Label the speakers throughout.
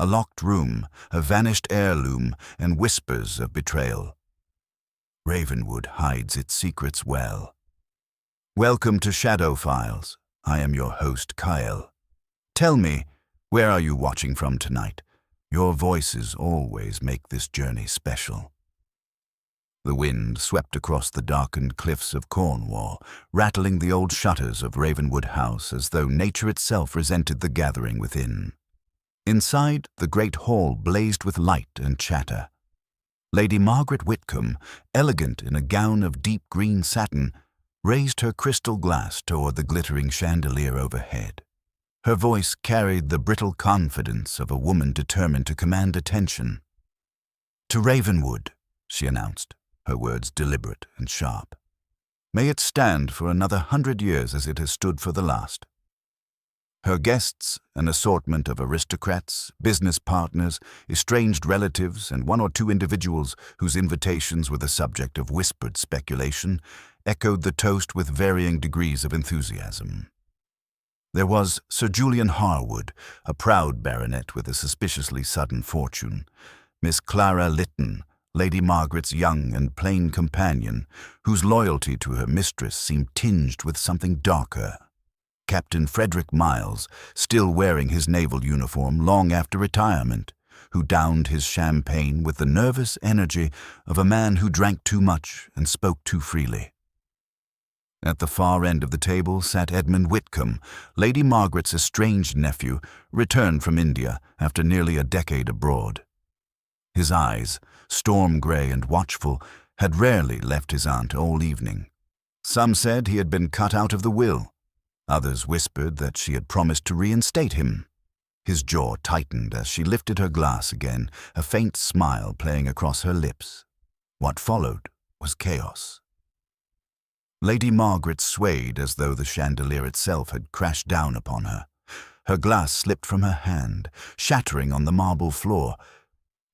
Speaker 1: a locked room, a vanished heirloom, and whispers of betrayal. Ravenwood hides its secrets well. Welcome to Shadow Files. I am your host, Kyle. Tell me, where are you watching from tonight? Your voices always make this journey special. The wind swept across the darkened cliffs of Cornwall, rattling the old shutters of Ravenwood House as though nature itself resented the gathering within. Inside, the great hall blazed with light and chatter. Lady Margaret Whitcomb, elegant in a gown of deep green satin, raised her crystal glass toward the glittering chandelier overhead. Her voice carried the brittle confidence of a woman determined to command attention. "To Ravenwood," she announced, her words deliberate and sharp. "May it stand for another 100 years as it has stood for the last." Her guests, an assortment of aristocrats, business partners, estranged relatives, and one or two individuals whose invitations were the subject of whispered speculation, echoed the toast with varying degrees of enthusiasm. There was Sir Julian Harwood, a proud baronet with a suspiciously sudden fortune, Miss Clara Lytton, Lady Margaret's young and plain companion, whose loyalty to her mistress seemed tinged with something darker, Captain Frederick Miles, still wearing his naval uniform long after retirement, who downed his champagne with the nervous energy of a man who drank too much and spoke too freely. At the far end of the table sat Edmund Whitcomb, Lady Margaret's estranged nephew, returned from India after nearly a decade abroad. His eyes, storm-grey and watchful, had rarely left his aunt all evening. Some said he had been cut out of the will. Others whispered that she had promised to reinstate him. His jaw tightened as she lifted her glass again, a faint smile playing across her lips. What followed was chaos. Lady Margaret swayed as though the chandelier itself had crashed down upon her. Her glass slipped from her hand, shattering on the marble floor.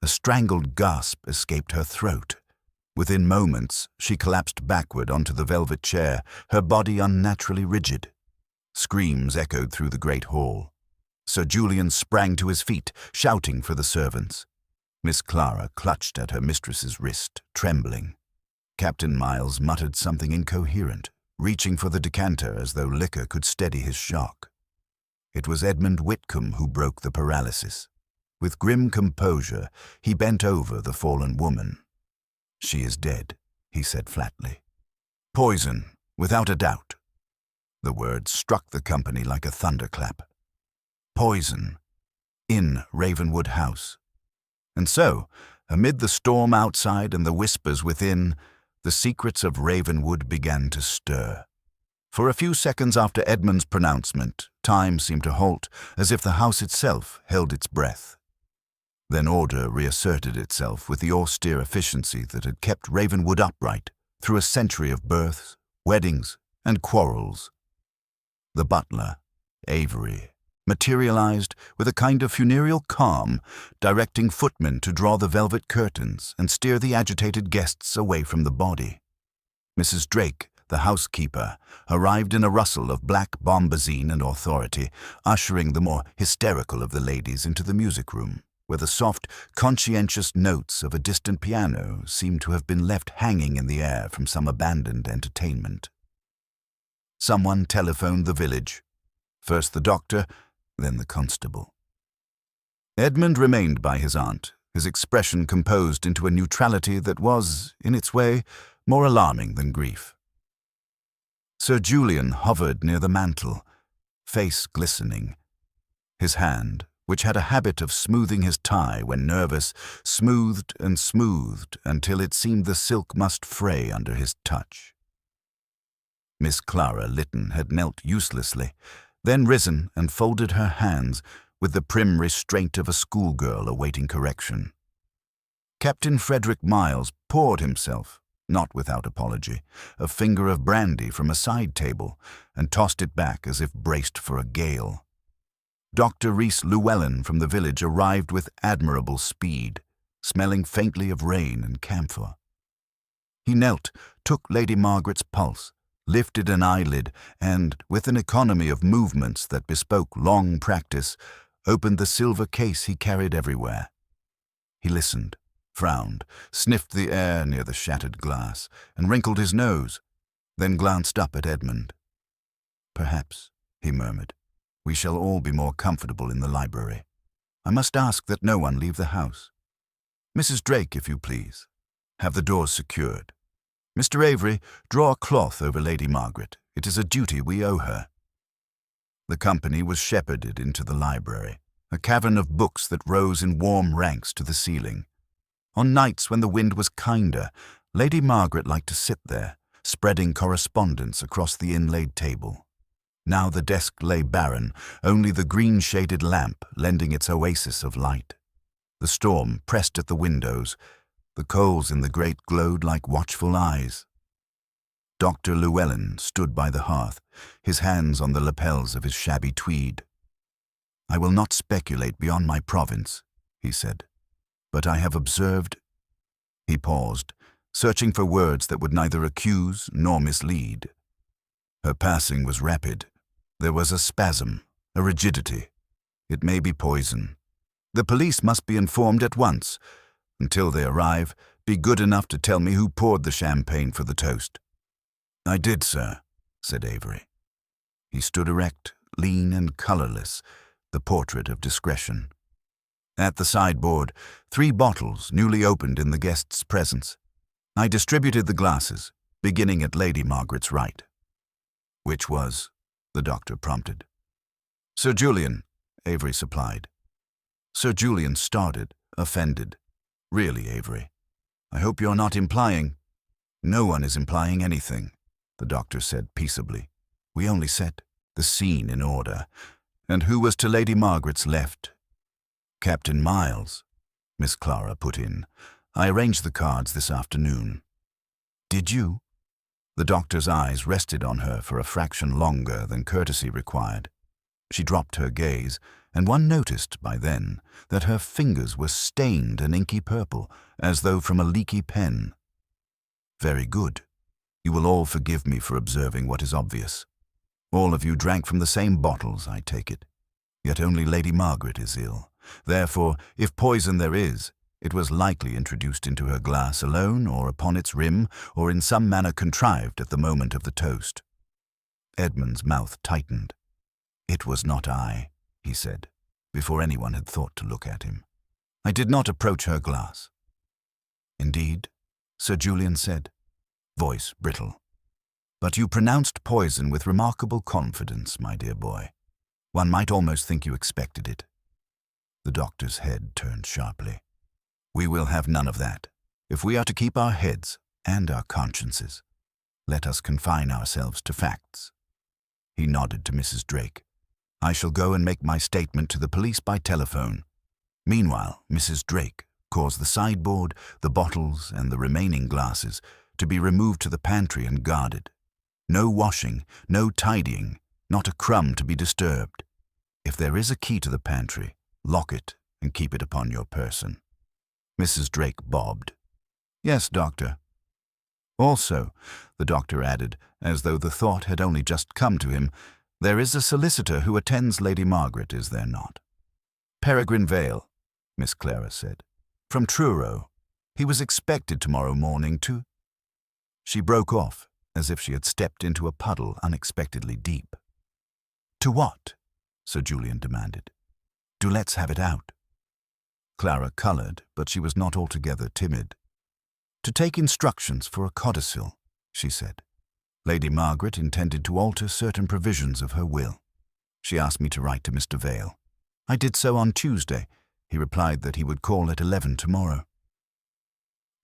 Speaker 1: A strangled gasp escaped her throat. Within moments, she collapsed backward onto the velvet chair, her body unnaturally rigid. Screams echoed through the great hall. Sir Julian sprang to his feet, shouting for the servants. Miss Clara clutched at her mistress's wrist, trembling. Captain Miles muttered something incoherent, reaching for the decanter as though liquor could steady his shock. It was Edmund Whitcomb who broke the paralysis. With grim composure, he bent over the fallen woman. "She is dead," he said flatly. "Poison, without a doubt." The words struck the company like a thunderclap. Poison. In Ravenwood House. And so, amid the storm outside and the whispers within, the secrets of Ravenwood began to stir. For a few seconds after Edmund's pronouncement, time seemed to halt, as if the house itself held its breath. Then order reasserted itself with the austere efficiency that had kept Ravenwood upright through a century of births, weddings, and quarrels. The butler, Avery, materialized with a kind of funereal calm, directing footmen to draw the velvet curtains and steer the agitated guests away from the body. Mrs. Drake, the housekeeper, arrived in a rustle of black bombazine and authority, ushering the more hysterical of the ladies into the music room, where the soft, conscientious notes of a distant piano seemed to have been left hanging in the air from some abandoned entertainment. Someone telephoned the village. First the doctor, then the constable. Edmund remained by his aunt, his expression composed into a neutrality that was, in its way, more alarming than grief. Sir Julian hovered near the mantel, face glistening. His hand, which had a habit of smoothing his tie when nervous, smoothed and smoothed until it seemed the silk must fray under his touch. Miss Clara Lytton had knelt uselessly, then risen and folded her hands with the prim restraint of a schoolgirl awaiting correction. Captain Frederick Miles poured himself, not without apology, a finger of brandy from a side table and tossed it back as if braced for a gale. Dr. Rhys Llewellyn from the village arrived with admirable speed, smelling faintly of rain and camphor. He knelt, took Lady Margaret's pulse, lifted an eyelid, and, with an economy of movements that bespoke long practice, opened the silver case he carried everywhere. He listened, frowned, sniffed the air near the shattered glass, and wrinkled his nose, then glanced up at Edmund. "Perhaps," he murmured, "we shall all be more comfortable in the library. I must ask that no one leave the house. Mrs. Drake, if you please. Have the doors secured. Mr. Avery, draw a cloth over Lady Margaret. It is a duty we owe her." The company was shepherded into the library, a cavern of books that rose in warm ranks to the ceiling. On nights when the wind was kinder, Lady Margaret liked to sit there, spreading correspondence across the inlaid table. Now the desk lay barren, only the green-shaded lamp lending its oasis of light. The storm pressed at the windows. The coals in the grate glowed like watchful eyes. Dr. Llewellyn stood by the hearth, his hands on the lapels of his shabby tweed. "I will not speculate beyond my province," he said, "but I have observed—" He paused, searching for words that would neither accuse nor mislead. Her passing was rapid. There was a spasm, a rigidity. It may be poison. The police must be informed at once. Until they arrive, be good enough to tell me who poured the champagne for the toast." "I did, sir," said Avery. He stood erect, lean and colorless, the portrait of discretion. At the sideboard, 3 bottles newly opened in the guest's presence. I distributed the glasses, beginning at Lady Margaret's right. "Which was?" the doctor prompted. "Sir Julian," Avery supplied. Sir Julian started, offended. "Really, Avery, I hope you're not implying—" "No one is implying anything," the doctor said peaceably. "We only set the scene in order. And who was to Lady Margaret's left?" "Captain Miles," Miss Clara put in. "I arranged the cards this afternoon." "Did you?" The doctor's eyes rested on her for a fraction longer than courtesy required. She dropped her gaze, and one noticed by then that her fingers were stained an inky purple, as though from a leaky pen. "Very good. You will all forgive me for observing what is obvious. All of you drank from the same bottles, I take it. Yet only Lady Margaret is ill. Therefore, if poison there is, it was likely introduced into her glass alone, or upon its rim, or in some manner contrived at the moment of the toast." Edmund's mouth tightened. "It was not I," he said, before anyone had thought to look at him. "I did not approach her glass." "Indeed?" Sir Julian said, voice brittle. "But you pronounced poison with remarkable confidence, my dear boy. One might almost think you expected it." The doctor's head turned sharply. "We will have none of that. If we are to keep our heads and our consciences, let us confine ourselves to facts." He nodded to Mrs. Drake. "I shall go and make my statement to the police by telephone. Meanwhile, Mrs. Drake, cause the sideboard, the bottles, and the remaining glasses to be removed to the pantry and guarded. No washing, no tidying, not a crumb to be disturbed. If there is a key to the pantry, lock it and keep it upon your person." Mrs. Drake bobbed. "Yes, doctor." "Also," the doctor added, as though the thought had only just come to him, "there is a solicitor who attends Lady Margaret, is there not?" "Peregrine Vale," Miss Clara said. "From Truro. He was expected tomorrow morning to—" She broke off, as if she had stepped into a puddle unexpectedly deep. "To what?" Sir Julian demanded. "Do let's have it out." Clara coloured, but she was not altogether timid. "To take instructions for a codicil," she said. "Lady Margaret intended to alter certain provisions of her will. She asked me to write to Mr. Vale. I did so on Tuesday. He replied that he would call at 11 tomorrow."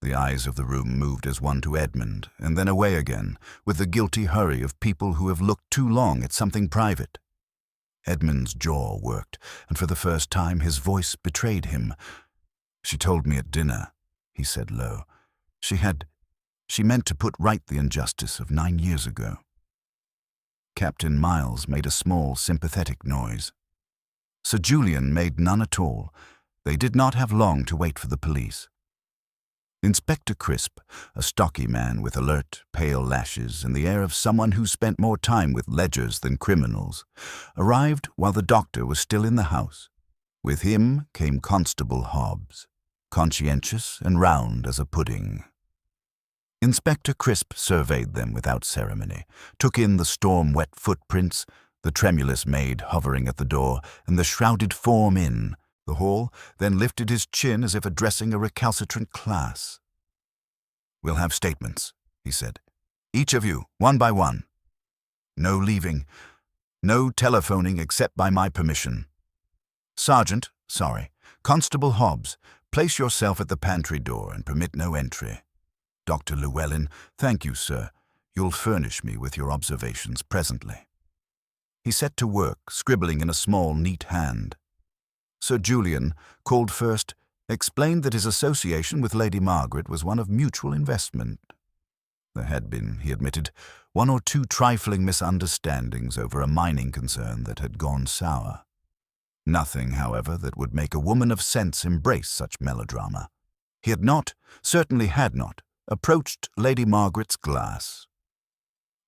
Speaker 1: The eyes of the room moved as one to Edmund, and then away again, with the guilty hurry of people who have looked too long at something private. Edmund's jaw worked, and for the first time his voice betrayed him. "She told me at dinner," he said low. She meant to put right the injustice of 9 years ago." Captain Miles made a small, sympathetic noise. Sir Julian made none at all. They did not have long to wait for the police. Inspector Crisp, a stocky man with alert, pale lashes and the air of someone who spent more time with ledgers than criminals, arrived while the doctor was still in the house, With him came Constable Hobbs, conscientious and round as a pudding. Inspector Crisp surveyed them without ceremony, took in the storm-wet footprints, the tremulous maid hovering at the door, and the shrouded form in the hall, then lifted his chin as if addressing a recalcitrant class. "We'll have statements," he said. "Each of you, one by one. No leaving. No telephoning except by my permission. Constable Hobbs, place yourself at the pantry door and permit no entry. Dr. Llewellyn, thank you, sir. You'll furnish me with your observations presently." He set to work, scribbling in a small, neat hand. Sir Julian, called first, explained that his association with Lady Margaret was one of mutual investment. There had been, he admitted, one or two trifling misunderstandings over a mining concern that had gone sour. Nothing, however, that would make a woman of sense embrace such melodrama. He had not, certainly had not, approached Lady Margaret's glass.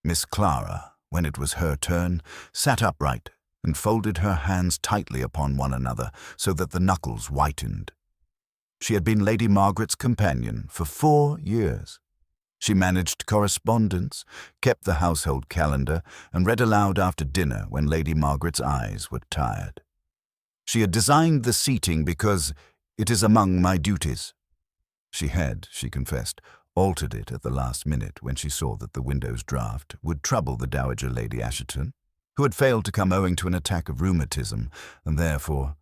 Speaker 1: Miss Clara, when it was her turn, sat upright and folded her hands tightly upon one another so that the knuckles whitened. She had been Lady Margaret's companion for 4 years. She managed correspondence, kept the household calendar, and read aloud after dinner when Lady Margaret's eyes were tired. She had designed the seating because it is among my duties. She had, she confessed, altered it at the last minute when she saw that the Windows draught would trouble the Dowager Lady Asherton, who had failed to come owing to an attack of rheumatism, and therefore,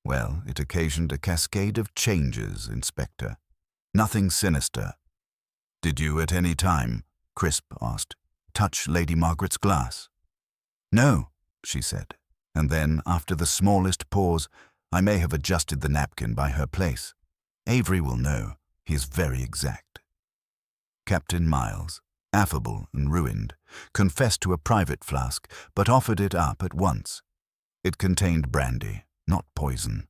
Speaker 1: well, it occasioned a cascade of changes, Inspector. Nothing sinister. "Did you at any time," Crisp asked, "touch Lady Margaret's glass?" "No," she said, and then, after the smallest pause, "I may have adjusted the napkin by her place. Avery will know. He is very exact." Captain Miles, affable and ruined, confessed to a private flask, but offered it up at once. It contained brandy, not poison.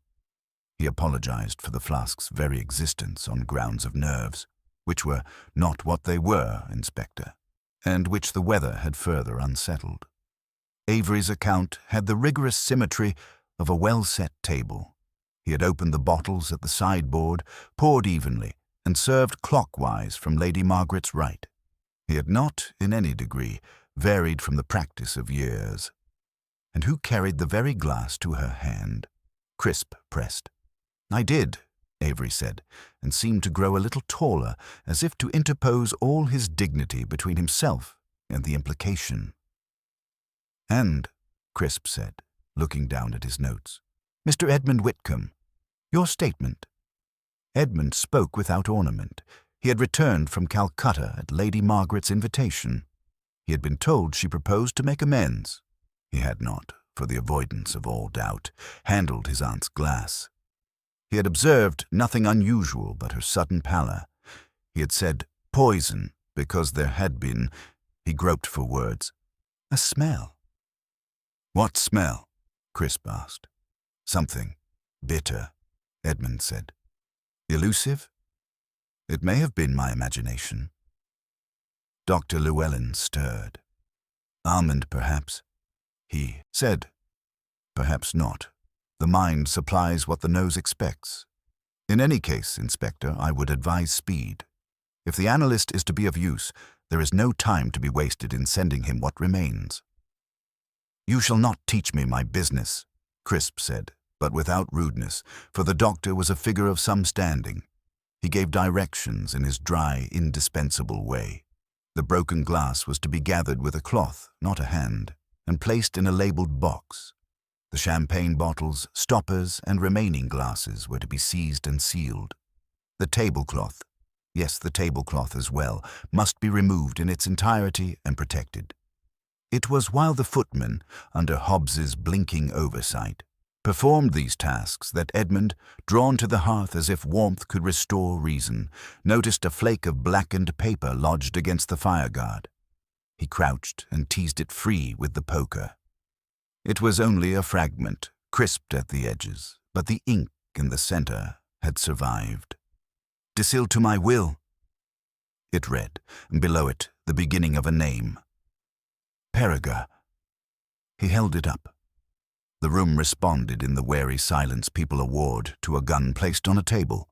Speaker 1: He apologized for the flask's very existence on grounds of nerves, which were not what they were, Inspector, and which the weather had further unsettled. Avery's account had the rigorous symmetry of a well-set table. He had opened the bottles at the sideboard, poured evenly, and served clockwise from Lady Margaret's right. He had not, in any degree, varied from the practice of years. "And who carried the very glass to her hand?" Crisp pressed. "I did," Avery said, and seemed to grow a little taller, as if to interpose all his dignity between himself and the implication. "And," Crisp said, looking down at his notes, "Mr. Edmund Whitcomb, your statement." Edmund spoke without ornament. He had returned from Calcutta at Lady Margaret's invitation. He had been told she proposed to make amends. He had not, for the avoidance of all doubt, handled his aunt's glass. He had observed nothing unusual but her sudden pallor. He had said poison because there had been, he groped for words, a smell. "What smell?" Crisp asked. "Something bitter," Edmund said. "Elusive? It may have been my imagination." Dr. Llewellyn stirred. "Almond, perhaps," he said. "Perhaps not. The mind supplies what the nose expects. In any case, Inspector, I would advise speed. If the analyst is to be of use, there is no time to be wasted in sending him what remains." "You shall not teach me my business," Crisp said, but without rudeness, for the doctor was a figure of some standing. He gave directions in his dry, indispensable way. The broken glass was to be gathered with a cloth, not a hand, and placed in a labeled box. The champagne bottles, stoppers, and remaining glasses were to be seized and sealed. The tablecloth, yes, the tablecloth as well, must be removed in its entirety and protected. It was while the footman, under Hobbs's blinking oversight, performed these tasks that Edmund, drawn to the hearth as if warmth could restore reason, noticed a flake of blackened paper lodged against the fireguard. He crouched and teased it free with the poker. It was only a fragment, crisped at the edges, but the ink in the center had survived. "Decil to my will," it read, and below it the beginning of a name. Periga. He held it up. The room responded in the wary silence people award to a gun placed on a table.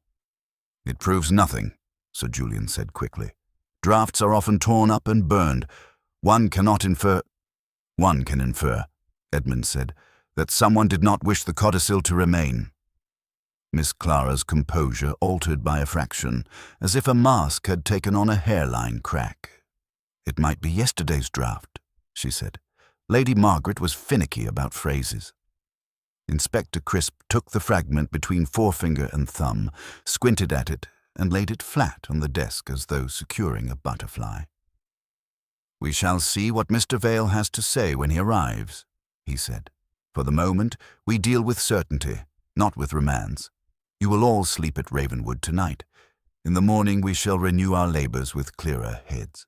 Speaker 1: "It proves nothing," Sir Julian said quickly. "Drafts are often torn up and burned. One can infer," Edmund said, "that someone did not wish the codicil to remain." Miss Clara's composure altered by a fraction, as if a mask had taken on a hairline crack. "It might be yesterday's draft," she said. "Lady Margaret was finicky about phrases." Inspector Crisp took the fragment between forefinger and thumb, squinted at it, and laid it flat on the desk as though securing a butterfly. "We shall see what Mr. Vale has to say when he arrives," he said. "For the moment, we deal with certainty, not with romance. You will all sleep at Ravenwood tonight. In the morning we shall renew our labors with clearer heads."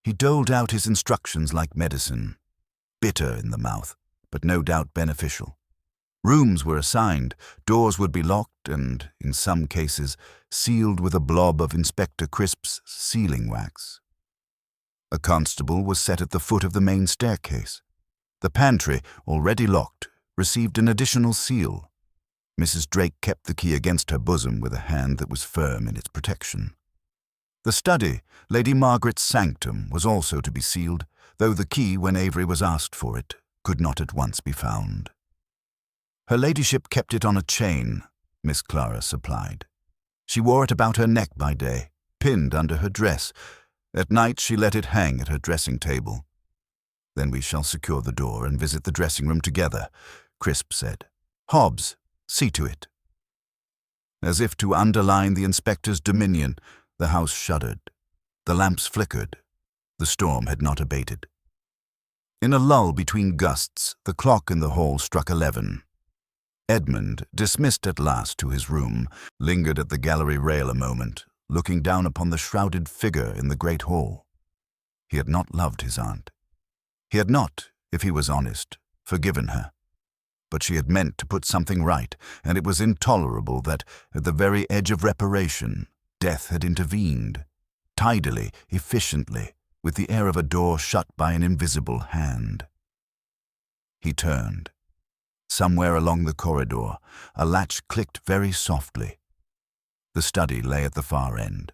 Speaker 1: He doled out his instructions like medicine, bitter in the mouth, but no doubt beneficial. Rooms were assigned, doors would be locked and, in some cases, sealed with a blob of Inspector Crisp's sealing wax. A constable was set at the foot of the main staircase. The pantry, already locked, received an additional seal. Mrs. Drake kept the key against her bosom with a hand that was firm in its protection. The study, Lady Margaret's sanctum, was also to be sealed, though the key, when Avery was asked for it, could not at once be found. Her ladyship kept it on a chain, Miss Clara supplied. She wore it about her neck by day, pinned under her dress. At night she let it hang at her dressing table. "Then we shall secure the door and visit the dressing room together," Crisp said. "Hobbs, see to it." As if to underline the inspector's dominion, the house shuddered. The lamps flickered. The storm had not abated. In a lull between gusts, the clock in the hall struck 11. Edmund, dismissed at last to his room, lingered at the gallery rail a moment, looking down upon the shrouded figure in the great hall. He had not loved his aunt. He had not, if he was honest, forgiven her. But she had meant to put something right, and it was intolerable that, at the very edge of reparation, death had intervened, tidily, efficiently, with the air of a door shut by an invisible hand. He turned. Somewhere along the corridor, a latch clicked very softly. The study lay at the far end.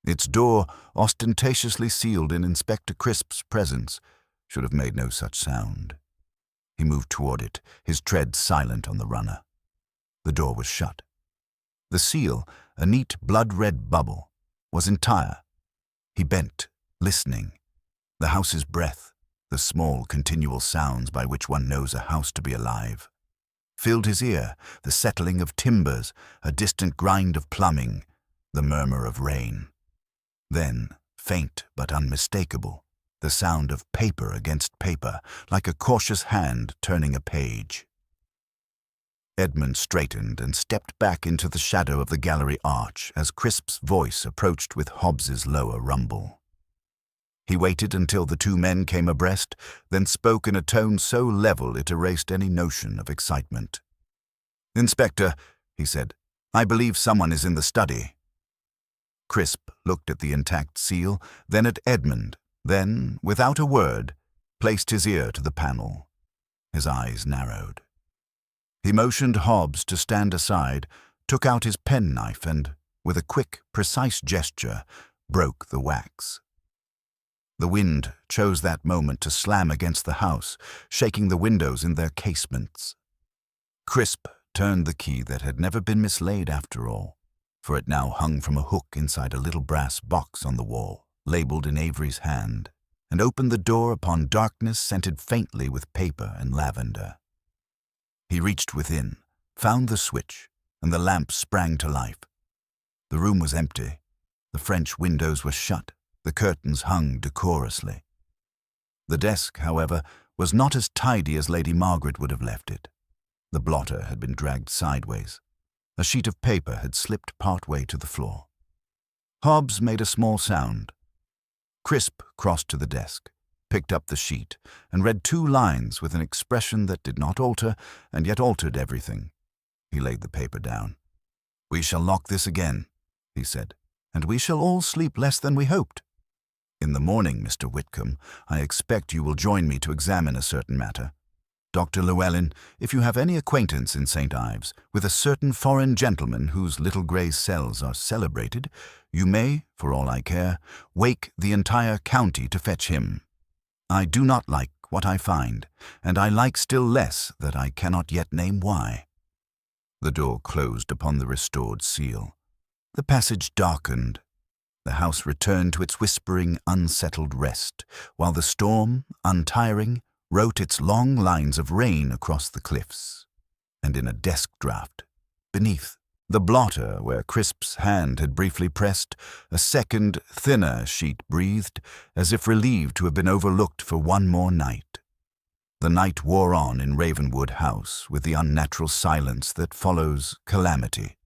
Speaker 1: Its door, ostentatiously sealed in Inspector Crisp's presence, should have made no such sound. He moved toward it, his tread silent on the runner. The door was shut. The seal, a neat blood-red bubble, was entire. He bent, listening. The house's breath, the small continual sounds by which one knows a house to be alive, filled his ear, the settling of timbers, a distant grind of plumbing, the murmur of rain. Then, faint but unmistakable, the sound of paper against paper, like a cautious hand turning a page. Edmund straightened and stepped back into the shadow of the gallery arch as Crisp's voice approached with Hobbs's lower rumble. He waited until the two men came abreast, then spoke in a tone so level it erased any notion of excitement. "Inspector," he said, "I believe someone is in the study." Crisp looked at the intact seal, then at Edmund, then, without a word, placed his ear to the panel. His eyes narrowed. He motioned Hobbs to stand aside, took out his penknife and, with a quick, precise gesture, broke the wax. The wind chose that moment to slam against the house, shaking the windows in their casements. Crisp turned the key that had never been mislaid after all, for it now hung from a hook inside a little brass box on the wall, labeled in Avery's hand, and opened the door upon darkness scented faintly with paper and lavender. He reached within, found the switch, and the lamp sprang to life. The room was empty. The French windows were shut. The curtains hung decorously. The desk, however, was not as tidy as Lady Margaret would have left it. The blotter had been dragged sideways. A sheet of paper had slipped partway to the floor. Hobbs made a small sound. Crisp crossed to the desk, picked up the sheet, and read 2 lines with an expression that did not alter and yet altered everything. He laid the paper down. "We shall lock this again," he said, "and we shall all sleep less than we hoped. In the morning, Mr. Whitcomb, I expect you will join me to examine a certain matter. Dr. Llewellyn, if you have any acquaintance in St. Ives with a certain foreign gentleman whose little grey cells are celebrated, you may, for all I care, wake the entire county to fetch him. I do not like what I find, and I like still less that I cannot yet name why." The door closed upon the restored seal. The passage darkened. The house returned to its whispering, unsettled rest, while the storm, untiring, wrote its long lines of rain across the cliffs. And in a desk draught, beneath, the blotter where Crisp's hand had briefly pressed, a second, thinner sheet breathed, as if relieved to have been overlooked for one more night. The night wore on in Ravenwood House with the unnatural silence that follows calamity.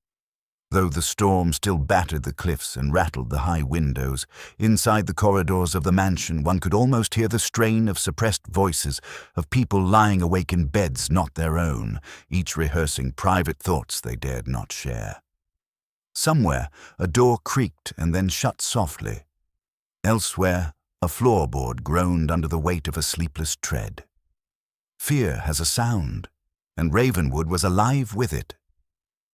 Speaker 1: Though the storm still battered the cliffs and rattled the high windows, inside the corridors of the mansion one could almost hear the strain of suppressed voices of people lying awake in beds not their own, each rehearsing private thoughts they dared not share. Somewhere a door creaked and then shut softly. Elsewhere a floorboard groaned under the weight of a sleepless tread. Fear has a sound, and Ravenwood was alive with it.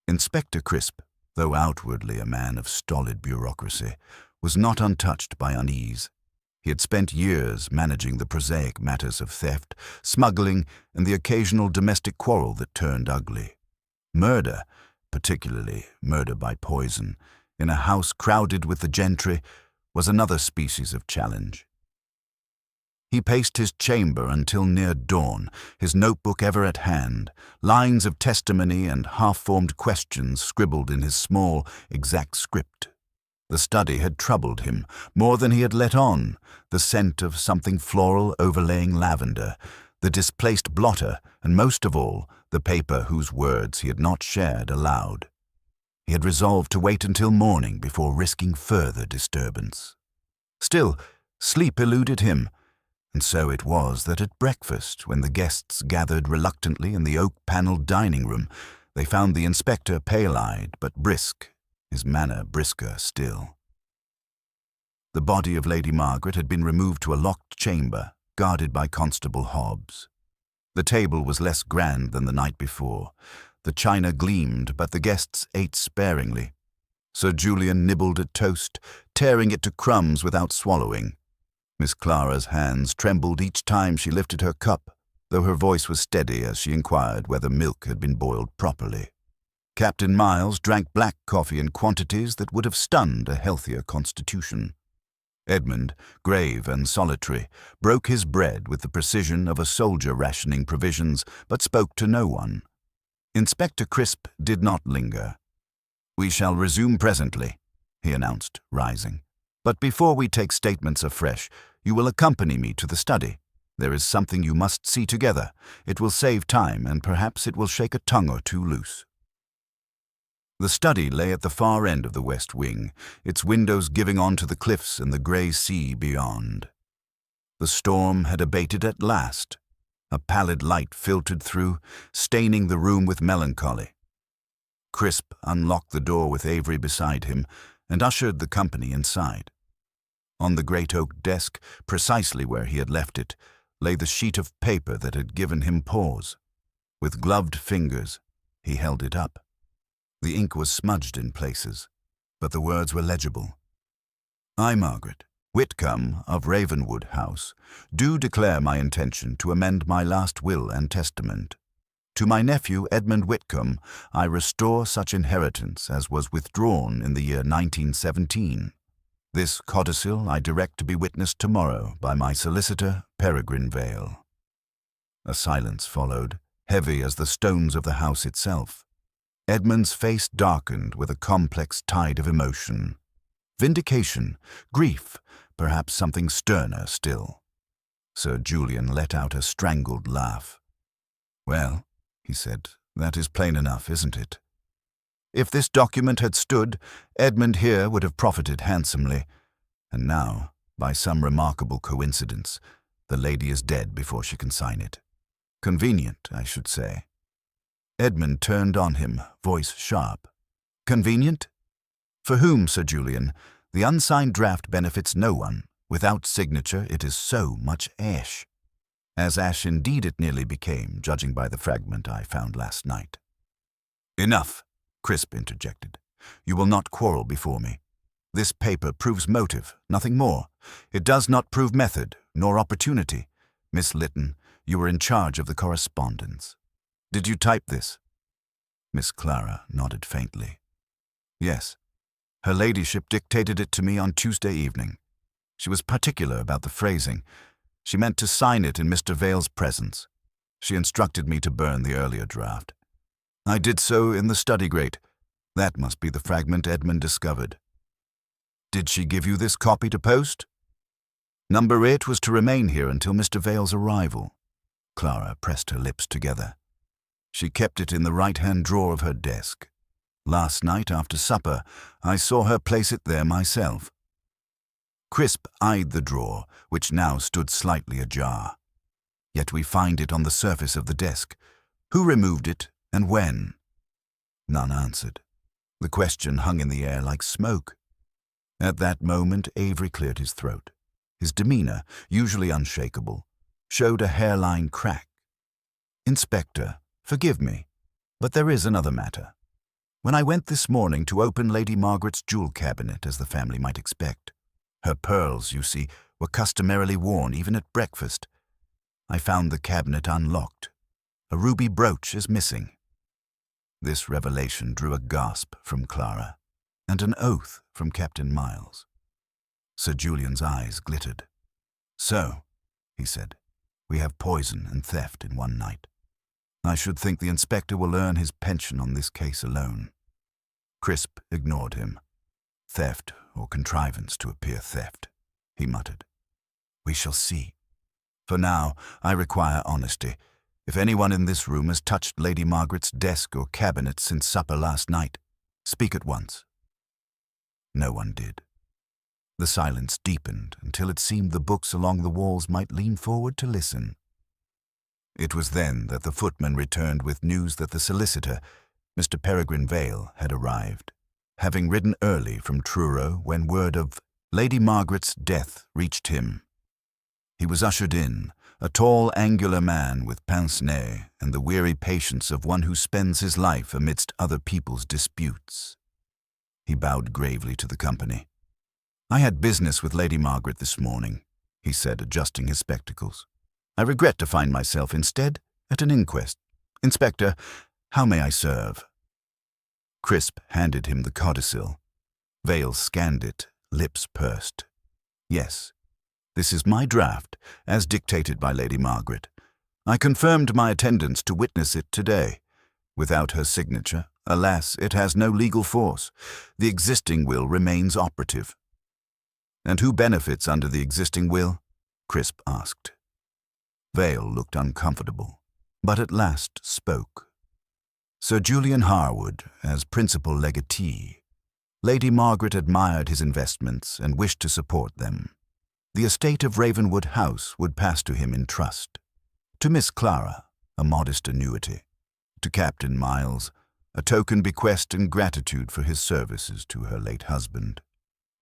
Speaker 1: Inspector Crisp, though outwardly a man of stolid bureaucracy, was not untouched by unease. He had spent years managing the prosaic matters of theft, smuggling, and the occasional domestic quarrel that turned ugly. Murder, particularly murder by poison, in a house crowded with the gentry, was another species of challenge. He paced his chamber until near dawn, his notebook ever at hand, lines of testimony and half-formed questions scribbled in his small, exact script. The study had troubled him, more than he had let on, the scent of something floral overlaying lavender, the displaced blotter, and most of all, the paper whose words he had not shared aloud. He had resolved to wait until morning before risking further disturbance. Still, sleep eluded him, and so it was that at breakfast, when the guests gathered reluctantly in the oak-panelled dining room, they found the inspector pale-eyed but brisk, his manner brisker still. The body of Lady Margaret had been removed to a locked chamber, guarded by Constable Hobbs. The table was less grand than the night before. The china gleamed, but the guests ate sparingly. Sir Julian nibbled at toast, tearing it to crumbs without swallowing. Miss Clara's hands trembled each time she lifted her cup, though her voice was steady as she inquired whether milk had been boiled properly. Captain Miles drank black coffee in quantities that would have stunned a healthier constitution. Edmund, grave and solitary, broke his bread with the precision of a soldier rationing provisions, but spoke to no one. Inspector Crisp did not linger. "We shall resume presently," he announced, rising. "But before we take statements afresh, you will accompany me to the study. There is something you must see together. It will save time, and perhaps it will shake a tongue or two loose." The study lay at the far end of the west wing, its windows giving on to the cliffs and the grey sea beyond. The storm had abated at last. A pallid light filtered through, staining the room with melancholy. Crisp unlocked the door with Avery beside him and ushered the company inside. On the great oak desk, precisely where he had left it, lay the sheet of paper that had given him pause. With gloved fingers, he held it up. The ink was smudged in places, but the words were legible. "I, Margaret, Whitcomb of Ravenwood House, do declare my intention to amend my last will and testament. To my nephew Edmund Whitcomb I restore such inheritance as was withdrawn in the year 1917. This codicil I direct to be witnessed tomorrow by my solicitor, Peregrine Vale." A silence followed, heavy as the stones of the house itself. Edmund's face darkened with a complex tide of emotion. Vindication, grief, perhaps something sterner still. Sir Julian let out a strangled laugh. "Well," he said, "that is plain enough, isn't it? If this document had stood, Edmund here would have profited handsomely. And now, by some remarkable coincidence, the lady is dead before she can sign it. Convenient, I should say." Edmund turned on him, voice sharp. "Convenient? For whom, Sir Julian? The unsigned draft benefits no one. Without signature, it is so much ash." As ash indeed it nearly became, judging by the fragment I found last night. Enough, Crisp interjected. You will not quarrel before me. This paper proves motive, nothing more. It does not prove method, nor opportunity. Miss Lytton, you were in charge of the correspondence. Did you type this? Miss Clara nodded faintly. Yes. Her ladyship dictated it to me on Tuesday evening. She was particular about the phrasing. She meant to sign it in Mr. Vale's presence. She instructed me to burn the earlier draft. I did so in the study grate. That must be the fragment Edmund discovered. Did she give you this copy to post? Number 8 was to remain here until Mr. Vale's arrival. Clara pressed her lips together. She kept it in the right-hand drawer of her desk. Last night, after supper, I saw her place it there myself. Crisp eyed the drawer, which now stood slightly ajar. Yet we find it on the surface of the desk. Who removed it, and when? None answered. The question hung in the air like smoke. At that moment, Avery cleared his throat. His demeanor, usually unshakable, showed a hairline crack. Inspector, forgive me, but there is another matter. When I went this morning to open Lady Margaret's jewel cabinet, as the family might expect, her pearls, you see, were customarily worn even at breakfast. I found the cabinet unlocked. A ruby brooch is missing. This revelation drew a gasp from Clara, and an oath from Captain Miles. Sir Julian's eyes glittered. So, he said, we have poison and theft in one night. I should think the inspector will earn his pension on this case alone. Crisp ignored him. Theft or contrivance to appear theft, he muttered. We shall see. For now, I require honesty. If anyone in this room has touched Lady Margaret's desk or cabinet since supper last night, speak at once. No one did. The silence deepened until it seemed the books along the walls might lean forward to listen. It was then that the footman returned with news that the solicitor, Mr. Peregrine Vale, had arrived, having ridden early from Truro when word of Lady Margaret's death reached him. He was ushered in, a tall, angular man with pince-nez and the weary patience of one who spends his life amidst other people's disputes. He bowed gravely to the company. I had business with Lady Margaret this morning, he said, adjusting his spectacles. I regret to find myself instead at an inquest. Inspector, how may I serve? Crisp handed him the codicil. Vale scanned it, lips pursed. Yes, this is my draft, as dictated by Lady Margaret. I confirmed my attendance to witness it today. Without her signature, alas, it has no legal force. The existing will remains operative. And who benefits under the existing will? Crisp asked. Vale looked uncomfortable, but at last spoke. Sir Julian Harwood, as principal legatee. Lady Margaret admired his investments and wished to support them. The estate of Ravenwood House would pass to him in trust. To Miss Clara, a modest annuity. To Captain Miles, a token bequest in gratitude for his services to her late husband.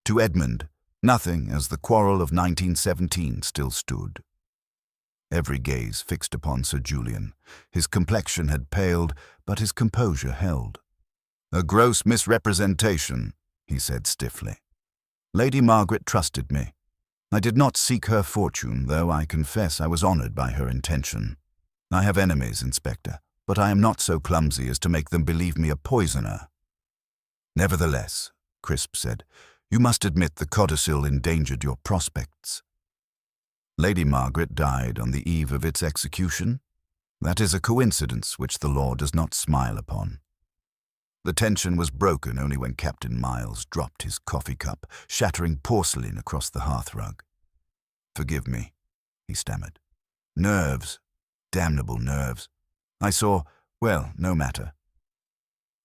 Speaker 1: To Edmund, nothing, as the quarrel of 1917 still stood. Every gaze fixed upon Sir Julian. His complexion had paled, but his composure held. A gross misrepresentation, he said stiffly. Lady Margaret trusted me. I did not seek her fortune, though I confess I was honored by her intention. I have enemies, Inspector, but I am not so clumsy as to make them believe me a poisoner. Nevertheless, Crisp said, you must admit the codicil endangered your prospects. Lady Margaret died on the eve of its execution. That is a coincidence which the law does not smile upon. The tension was broken only when Captain Miles dropped his coffee cup, shattering porcelain across the hearthrug. Forgive me, he stammered. Nerves, damnable nerves. I saw, well, no matter.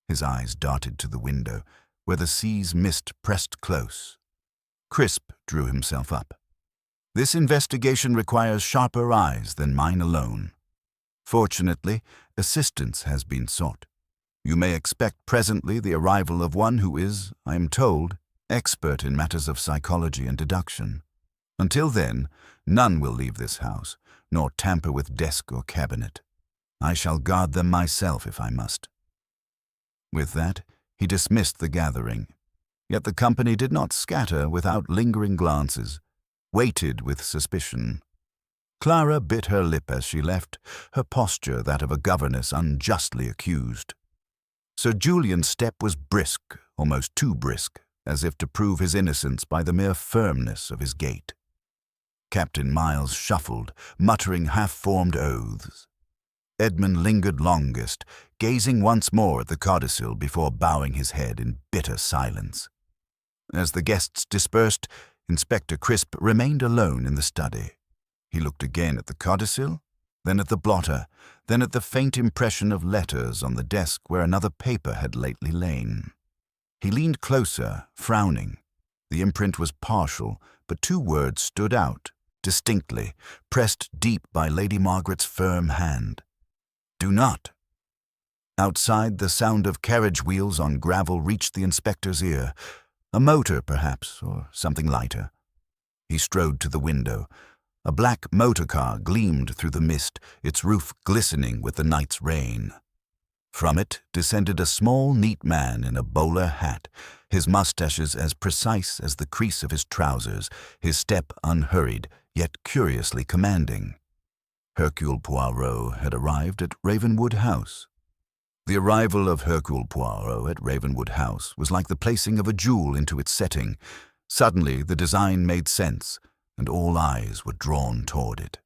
Speaker 1: His eyes darted to the window, where the sea's mist pressed close. Crisp drew himself up. This investigation requires sharper eyes than mine alone. Fortunately, assistance has been sought. You may expect presently the arrival of one who is, I am told, expert in matters of psychology and deduction. Until then, none will leave this house, nor tamper with desk or cabinet. I shall guard them myself if I must." With that, he dismissed the gathering. Yet the company did not scatter without lingering glances, weighted with suspicion. Clara bit her lip as she left, her posture that of a governess unjustly accused. Sir Julian's step was brisk, almost too brisk, as if to prove his innocence by the mere firmness of his gait. Captain Miles shuffled, muttering half-formed oaths. Edmund lingered longest, gazing once more at the codicil before bowing his head in bitter silence. As the guests dispersed, Inspector Crisp remained alone in the study. He looked again at the codicil, then at the blotter, then at the faint impression of letters on the desk where another paper had lately lain. He leaned closer, frowning. The imprint was partial, but two words stood out, distinctly, pressed deep by Lady Margaret's firm hand. "Do not." Outside, the sound of carriage wheels on gravel reached the inspector's ear. A motor, perhaps, or something lighter. He strode to the window. A black motor car gleamed through the mist, its roof glistening with the night's rain. From it descended a small, neat man in a bowler hat, his mustaches as precise as the crease of his trousers, his step unhurried, yet curiously commanding. Hercule Poirot had arrived at Ravenwood House. The arrival of Hercule Poirot at Ravenwood House was like the placing of a jewel into its setting. Suddenly the design made sense, and all eyes were drawn toward it.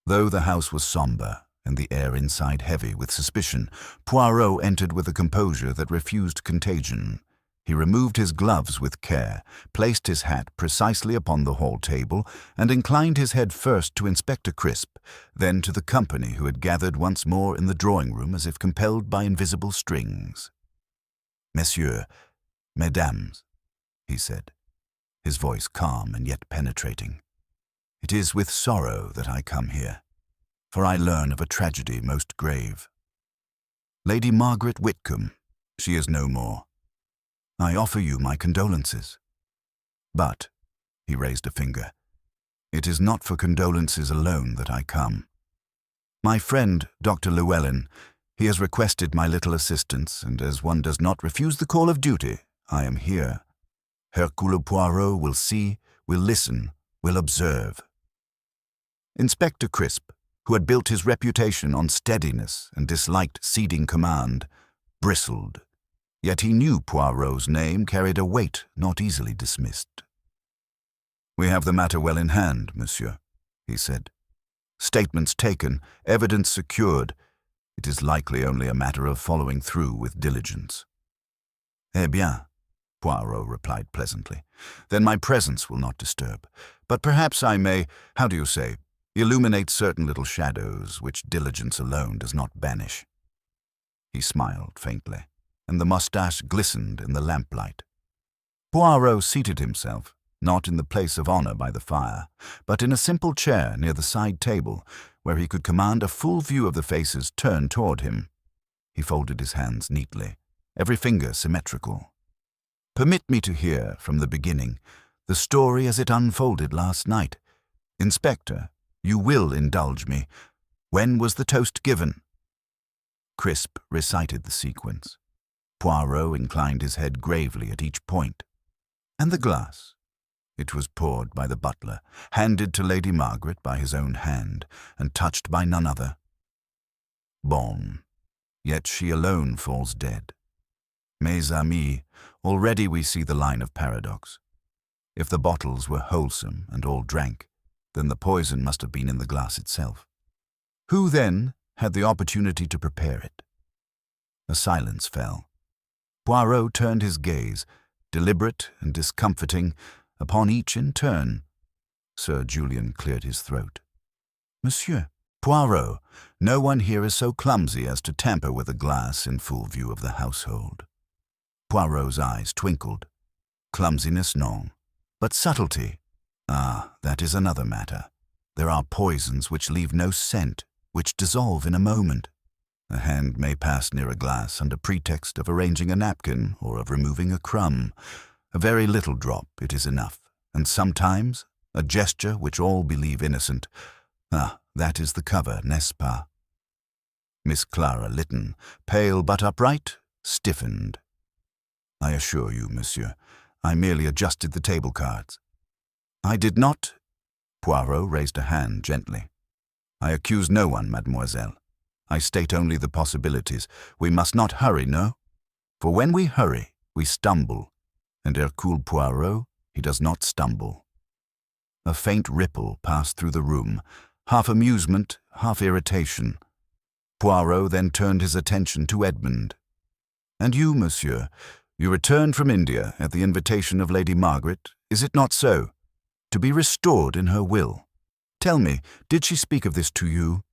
Speaker 1: Though the house was somber, and the air inside heavy with suspicion, Poirot entered with a composure that refused contagion. He removed his gloves with care, placed his hat precisely upon the hall table, and inclined his head first to Inspector Crisp, then to the company who had gathered once more in the drawing-room as if compelled by invisible strings. "Messieurs, mesdames," he said, his voice calm and yet penetrating. "It is with sorrow that I come here, for I learn of a tragedy most grave. Lady Margaret Whitcomb, she is no more. I offer you my condolences. But," he raised a finger, "it is not for condolences alone that I come. My friend, Dr. Llewellyn, he has requested my little assistance, and as one does not refuse the call of duty, I am here. Hercule Poirot will see, will listen, will observe." Inspector Crisp, who had built his reputation on steadiness and disliked ceding command, bristled. Yet he knew Poirot's name carried a weight not easily dismissed. "We have the matter well in hand, monsieur," he said. "Statements taken, evidence secured. It is likely only a matter of following through with diligence." "Eh bien," Poirot replied pleasantly, "then my presence will not disturb. But perhaps I may, how do you say, illuminate certain little shadows which diligence alone does not banish." He smiled faintly, and the mustache glistened in the lamplight. Poirot seated himself, not in the place of honor by the fire, but in a simple chair near the side table, where he could command a full view of the faces turned toward him. He folded his hands neatly, every finger symmetrical. "Permit me to hear, from the beginning, the story as it unfolded last night. Inspector, you will indulge me. When was the toast given?" Crisp recited the sequence. Poirot inclined his head gravely at each point. "And the glass?" It was poured by the butler, handed to Lady Margaret by his own hand, and touched by none other. "Bon. Yet she alone falls dead. Mes amis, already we see the line of paradox. If the bottles were wholesome and all drank, then the poison must have been in the glass itself. Who, then, had the opportunity to prepare it?" A silence fell. Poirot turned his gaze, deliberate and discomforting, upon each in turn. Sir Julian cleared his throat. "Monsieur Poirot, no one here is so clumsy as to tamper with a glass in full view of the household." Poirot's eyes twinkled. "Clumsiness, no. But subtlety? Ah, that is another matter. There are poisons which leave no scent, which dissolve in a moment. A hand may pass near a glass under pretext of arranging a napkin or of removing a crumb. A very little drop, it is enough, and sometimes A gesture which all believe innocent. Ah, that is the cover, n'est-ce pas? Miss Clara Lytton, pale but upright, stiffened. I assure you, monsieur, I merely adjusted the table cards. I did not. Poirot raised a hand gently. I accuse no one, mademoiselle. I state only the possibilities. We must not hurry, no? For when we hurry, we stumble, and Hercule Poirot, he does not stumble. A faint ripple passed through the room, half amusement, half irritation. Poirot then turned his attention to Edmund. And you, monsieur, you returned from India at the invitation of Lady Margaret, is it not so? To be restored in her will. Tell me, did she speak of this to you?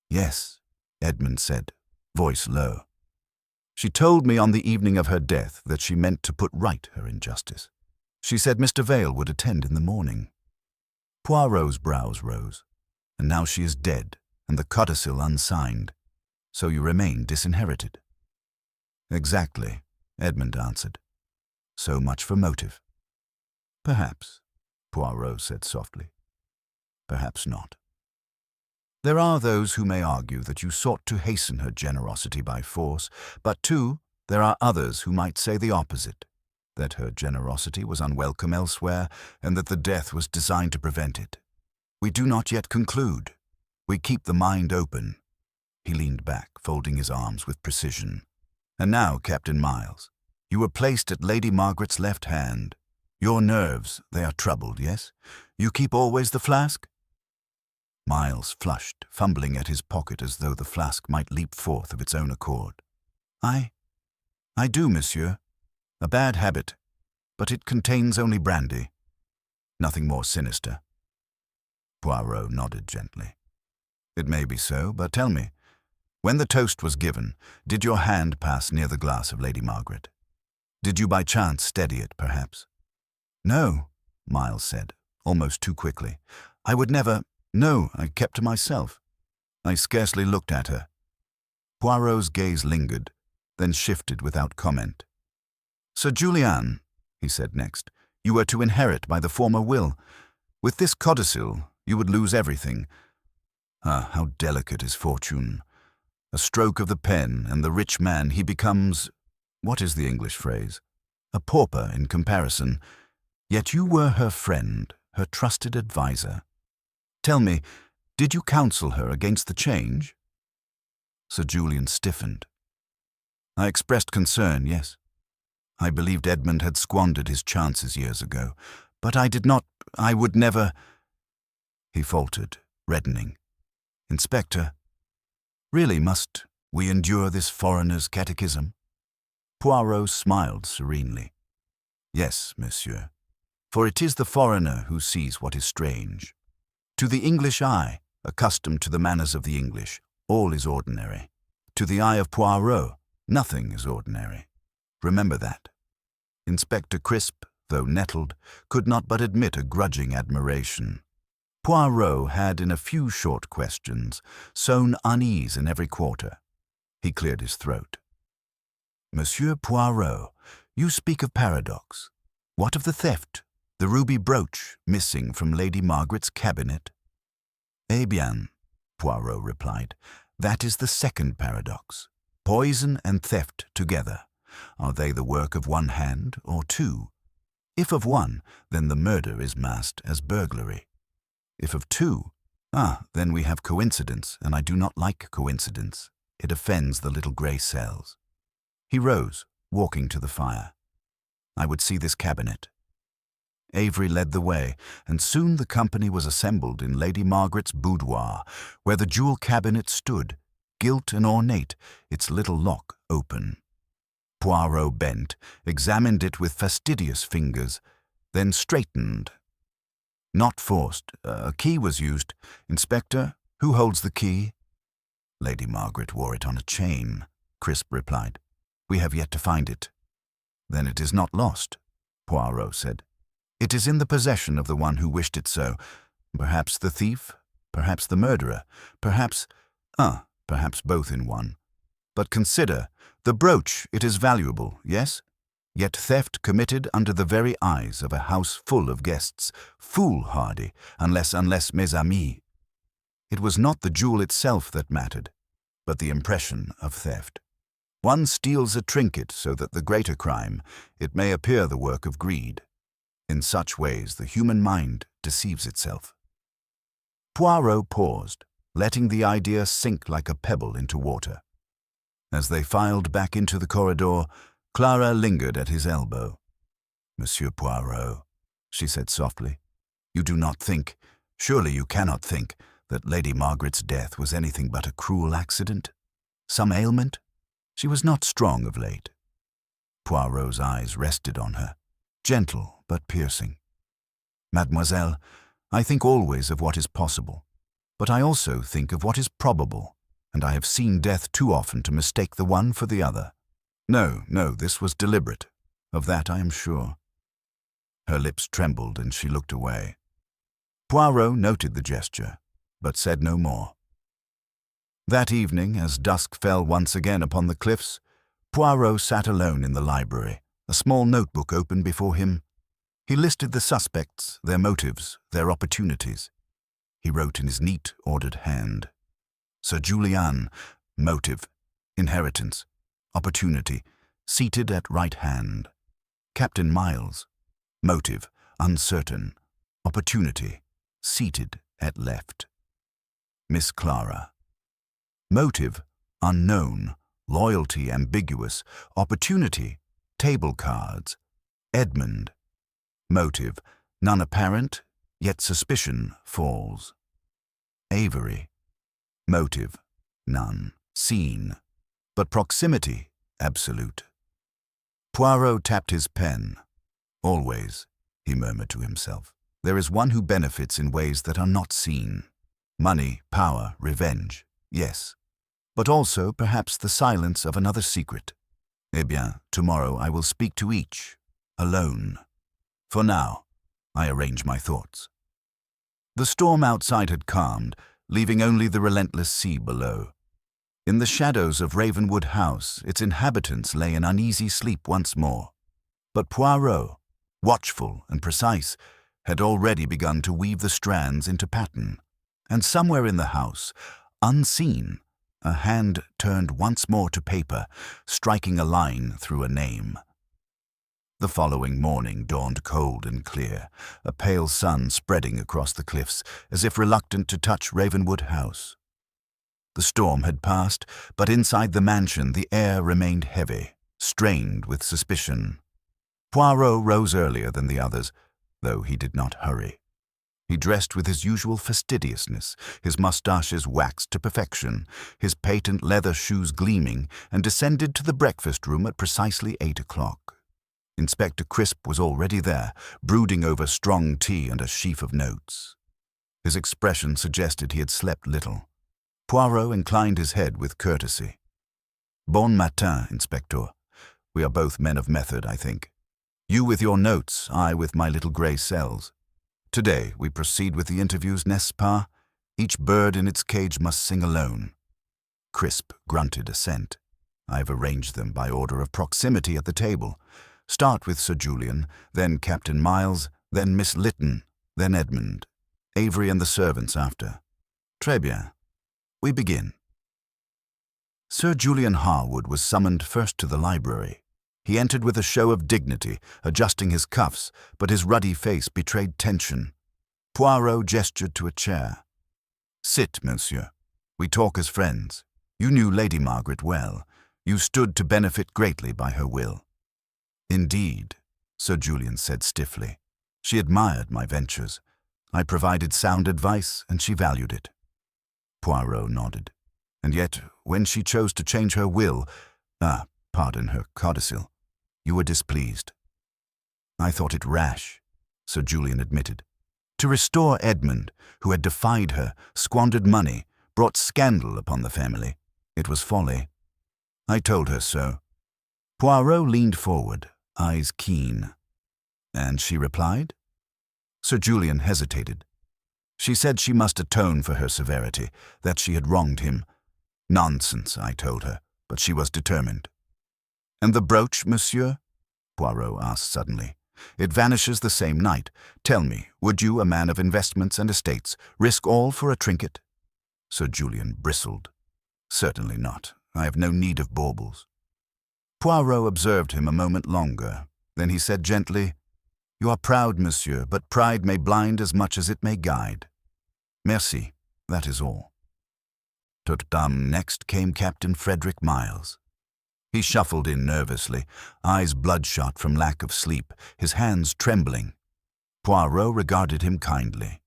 Speaker 1: Yes, Edmund said, voice low. She told me on the evening of her death that she meant to put right her injustice. She said Mr. Vale would attend in the morning. Poirot's brows rose. And now she is dead, and the codicil unsigned. So you remain disinherited. Exactly, Edmund answered. So much for motive. Perhaps, Poirot said softly. Perhaps not. There are those who may argue that you sought to hasten her generosity by force, but too, there are others who might say the opposite, that her generosity was unwelcome elsewhere, and that the death was designed to prevent it. We do not yet conclude. We keep the mind open. He leaned back, folding his arms with precision. And now, Captain Miles, you were placed at Lady Margaret's left hand. Your nerves, they are troubled, yes? You keep always the flask? Miles flushed, fumbling at his pocket as though the flask might leap forth of its own accord. I do, monsieur. A bad habit, but it contains only brandy. Nothing more sinister. Poirot nodded gently. It may be so, but tell me, when the toast was given, did your hand pass near the glass of Lady Margaret? Did you by chance steady it, perhaps? No, Miles said, almost too quickly. I would never. No, I kept to myself. I scarcely looked at her. Poirot's gaze lingered, then shifted without comment. Sir Julian, he said next, you were to inherit by the former will. With this codicil, you would lose everything. Ah, how delicate is fortune. A stroke of the pen, and the rich man, he becomes, what is the English phrase? A pauper in comparison. Yet you were her friend, her trusted adviser. Tell me, did you counsel her against the change? Sir Julian stiffened. I expressed concern, yes. I believed Edmund had squandered his chances years ago, but I would never. He faltered, reddening. Inspector, really must we endure this foreigner's catechism? Poirot smiled serenely. Yes, monsieur, for it is the foreigner who sees what is strange. To the English eye, accustomed to the manners of the English, all is ordinary. To the eye of Poirot, nothing is ordinary. Remember that. Inspector Crisp, though nettled, could not but admit a grudging admiration. Poirot had, in a few short questions, sown unease in every quarter. He cleared his throat. Monsieur Poirot, you speak of paradox. What of the theft? The ruby brooch missing from Lady Margaret's cabinet? Eh bien, Poirot replied, that is the second paradox. Poison and theft together. Are they the work of one hand or two? If of one, then the murder is masked as burglary. If of two, then we have coincidence, and I do not like coincidence. It offends the little grey cells. He rose, walking to the fire. I would see this cabinet. Avery led the way, and soon the company was assembled in Lady Margaret's boudoir, where the jewel cabinet stood, gilt and ornate, its little lock open. Poirot bent, examined it with fastidious fingers, then straightened. Not forced. A key was used. Inspector, who holds the key? Lady Margaret wore it on a chain, Crisp replied. We have yet to find it. Then it is not lost, Poirot said. It is in the possession of the one who wished it so. Perhaps the thief, perhaps the murderer, perhaps both in one. But consider, the brooch, it is valuable, yes? yet theft committed under the very eyes of a house full of guests, foolhardy, unless mes amis. It was not the jewel itself that mattered, but the impression of theft. One steals a trinket so that the greater crime, it may appear the work of greed. In such ways the human mind deceives itself. Poirot paused, letting the idea sink like a pebble into water. As they filed back into the corridor, Clara lingered at his elbow. "Monsieur Poirot," she said softly, "you do not think, surely you cannot think, that Lady Margaret's death was anything but a cruel accident? Some ailment? She was not strong of late." Poirot's eyes rested on her, gentle but piercing. "Mademoiselle, I think always of what is possible, but I also think of what is probable, and I have seen death too often to mistake the one for the other. No, this was deliberate. Of that I am sure." Her lips trembled and she looked away. Poirot noted the gesture, but said no more. That evening, as dusk fell once again upon the cliffs, Poirot sat alone in the library, a small notebook open before him. He listed the suspects, their motives, their opportunities. He wrote in his neat, ordered hand. Sir Julian, motive, inheritance, opportunity, seated at right hand. Captain Miles, motive, uncertain, opportunity, seated at left. Miss Clara, motive, unknown, loyalty ambiguous, opportunity, table cards. Edmund, motive, none apparent, yet suspicion falls. Avery, motive, none seen, but proximity absolute. Poirot tapped his pen. "Always," he murmured to himself, "there is one who benefits in ways that are not seen. Money, power, revenge, yes, but also perhaps the silence of another secret. Eh bien, tomorrow I will speak to each, alone. For now, I arrange my thoughts." The storm outside had calmed, leaving only the relentless sea below. In the shadows of Ravenwood House, its inhabitants lay in uneasy sleep once more. But Poirot, watchful and precise, had already begun to weave the strands into pattern. And somewhere in the house, unseen, a hand turned once more to paper, striking a line through a name. The following morning dawned cold and clear, a pale sun spreading across the cliffs, as if reluctant to touch Ravenwood House. The storm had passed, but inside the mansion the air remained heavy, strained with suspicion. Poirot rose earlier than the others, though he did not hurry. He dressed with his usual fastidiousness, his moustaches waxed to perfection, his patent leather shoes gleaming, and descended to the breakfast room at precisely 8 o'clock. Inspector Crisp was already there, brooding over strong tea and a sheaf of notes. His expression suggested he had slept little. Poirot inclined his head with courtesy. "Bon matin, Inspector. We are both men of method, I think. You with your notes, I with my little grey cells. Today we proceed with the interviews, n'est-ce pas? Each bird in its cage must sing alone." Crisp grunted assent. "I have arranged them by order of proximity at the table. Start with Sir Julian, then Captain Miles, then Miss Lytton, then Edmund. Avery and the servants after. Très bien. We begin." Sir Julian Harwood was summoned first to the library. He entered with a show of dignity, adjusting his cuffs, but his ruddy face betrayed tension. Poirot gestured to a chair. "Sit, monsieur. We talk as friends. You knew Lady Margaret well. You stood to benefit greatly by her will." "Indeed," Sir Julian said stiffly. "She admired my ventures. I provided sound advice, and she valued it." Poirot nodded. "And yet, when she chose to change her will, pardon, her codicil, you were displeased." "I thought it rash," Sir Julian admitted. "To restore Edmund, who had defied her, squandered money, brought scandal upon the family. It was folly. I told her so." Poirot leaned forward, eyes keen. "And she replied?" Sir Julian hesitated. "She said she must atone for her severity, that she had wronged him. Nonsense, I told her, but she was determined." "And the brooch, monsieur?" Poirot asked suddenly. "It vanishes the same night. Tell me, would you, a man of investments and estates, risk all for a trinket?" Sir Julian bristled. "Certainly not. I have no need of baubles." Poirot observed him a moment longer. Then he said gently, "You are proud, monsieur, but pride may blind as much as it may guide. Merci, that is all." To dame next came Captain Frederick Miles. He shuffled in nervously, eyes bloodshot from lack of sleep, his hands trembling. Poirot regarded him kindly.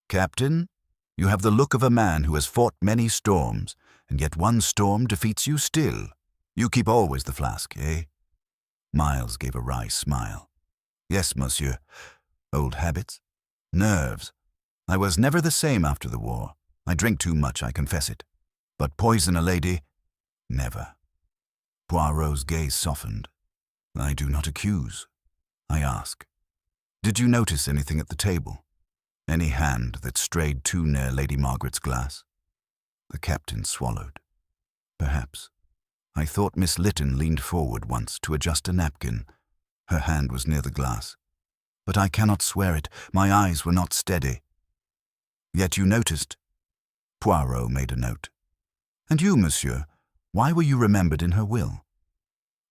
Speaker 1: "Captain, you have the look of a man who has fought many storms, and yet one storm defeats you still. You keep always the flask, eh?" Miles gave a wry smile. "Yes, monsieur. Old habits? Nerves. I was never the same after the war. I drink too much, I confess it. But poison a lady? Never." Poirot's gaze softened. "I do not accuse. I ask. Did you notice anything at the table? Any hand that strayed too near Lady Margaret's glass?" The captain swallowed. "Perhaps. I thought Miss Lytton leaned forward once to adjust a napkin. Her hand was near the glass. But I cannot swear it. My eyes were not steady." "Yet you noticed?" Poirot made a note. "And you, monsieur, why were you remembered in her will?"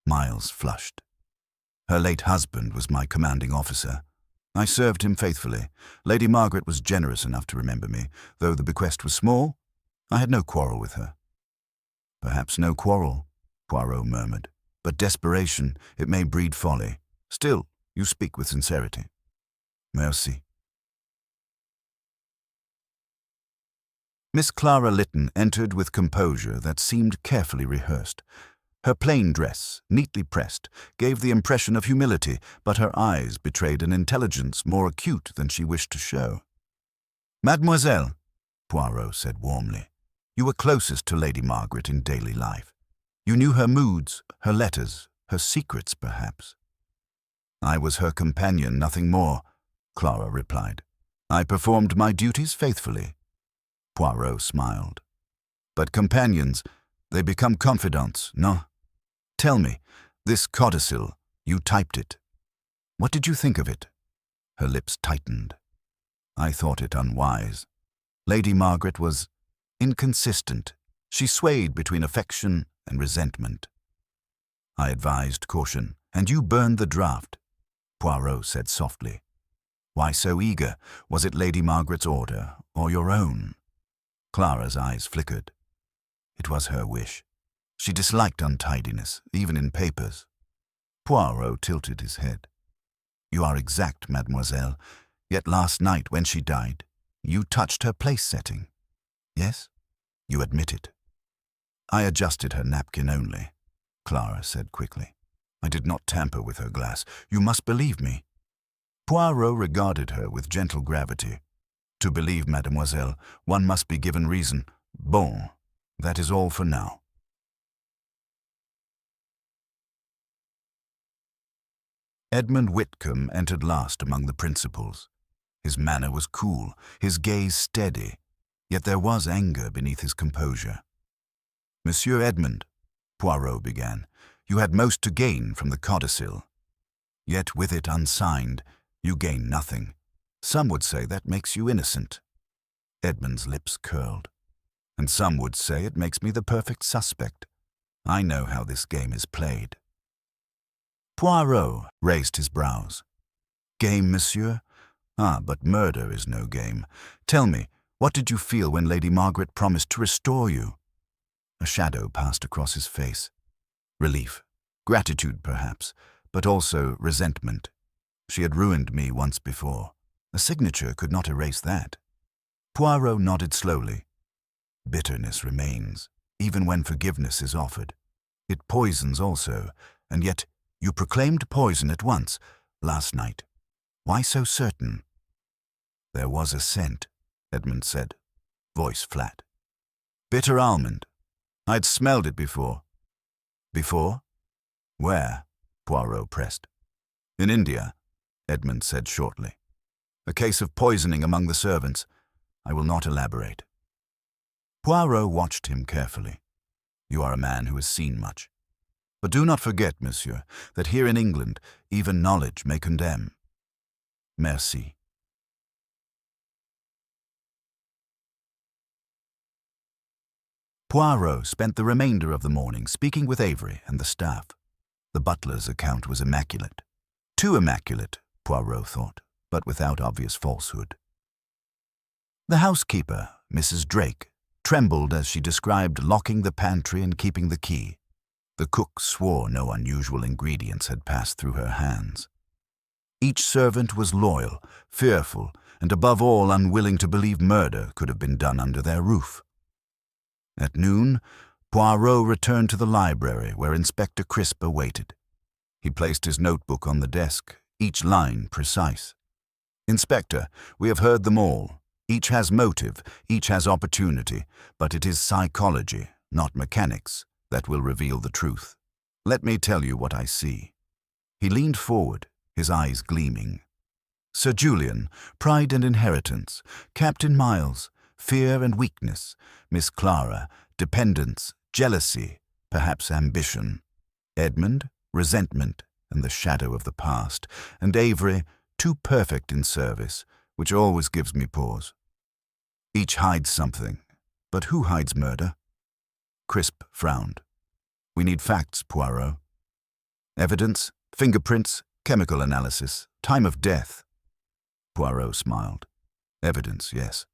Speaker 1: Miles flushed. "Her late husband was my commanding officer. I served him faithfully. Lady Margaret was generous enough to remember me. Though the bequest was small, I had no quarrel with her." "Perhaps no quarrel," Poirot murmured. "But desperation, it may breed folly. Still, you speak with sincerity." "Merci." Miss Clara Lytton entered with composure that seemed carefully rehearsed. Her plain dress, neatly pressed, gave the impression of humility, but her eyes betrayed an intelligence more acute than she wished to show. "Mademoiselle," Poirot said warmly, "you were closest to Lady Margaret in daily life. You knew her moods, her letters, her secrets, perhaps." "I was her companion, nothing more," Clara replied. "I performed my duties faithfully." Poirot smiled. "But companions, they become confidants, no? Tell me, this codicil, you typed it. What did you think of it?" Her lips tightened. "I thought it unwise. Lady Margaret was inconsistent. She swayed between affection and resentment. I advised caution, and you burned the draft," Poirot said softly. "Why so eager? Was it Lady Margaret's order, or your own?" Clara's eyes flickered. It was her wish. She disliked untidiness, even in papers. Poirot tilted his head. "You are exact, mademoiselle. Yet last night, when she died, you touched her place-setting. Yes? You admit it." "I adjusted her napkin only," Clara said quickly. "I did not tamper with her glass. You must believe me." Poirot regarded her with gentle gravity. "To believe, mademoiselle, one must be given reason. Bon, that is all for now." Edmund Whitcomb entered last among the principals. His manner was cool, his gaze steady, yet there was anger beneath his composure. "Monsieur Edmund," Poirot began, "you had most to gain from the codicil. Yet with it unsigned, you gain nothing. Some would say that makes you innocent." Edmund's lips curled. "And some would say it makes me the perfect suspect. I know how this game is played." Poirot raised his brows. "Game, monsieur? Ah, but murder is no game. Tell me, what did you feel when Lady Margaret promised to restore you?" A shadow passed across his face. Relief, gratitude perhaps, but also resentment. She had ruined me once before. A signature could not erase that. Poirot nodded slowly. "Bitterness remains, even when forgiveness is offered. It poisons also, and yet you proclaimed poison at once, last night. Why so certain?" "There was a scent," Edmund said, voice flat. "Bitter almond. I'd smelled it before." "Before? Where?" Poirot pressed. "In India," Edmund said shortly. "A case of poisoning among the servants. I will not elaborate." Poirot watched him carefully. "You are a man who has seen much. But do not forget, monsieur, that here in England, even knowledge may condemn. Merci. Poirot spent the remainder of the morning speaking with Avery and the staff. The butler's account was immaculate. Too immaculate, Poirot thought, but without obvious falsehood. The housekeeper, Mrs. Drake, trembled as she described locking the pantry and keeping the key. The cook swore no unusual ingredients had passed through her hands. Each servant was loyal, fearful, and above all unwilling to believe murder could have been done under their roof. At noon, Poirot returned to the library where Inspector Crisp awaited. He placed his notebook on the desk, each line precise. "Inspector, we have heard them all. Each has motive, each has opportunity, but it is psychology, not mechanics, that will reveal the truth. Let me tell you what I see." He leaned forward, his eyes gleaming. Sir Julian, pride and inheritance. Captain Miles, fear and weakness. Miss Clara, dependence, jealousy, perhaps ambition. Edmund, resentment and the shadow of the past. And Avery, too perfect in service, which always gives me pause. Each hides something, but who hides murder? Crisp frowned. "We need facts, Poirot. Evidence, fingerprints, chemical analysis, time of death." Poirot smiled. "Evidence, yes.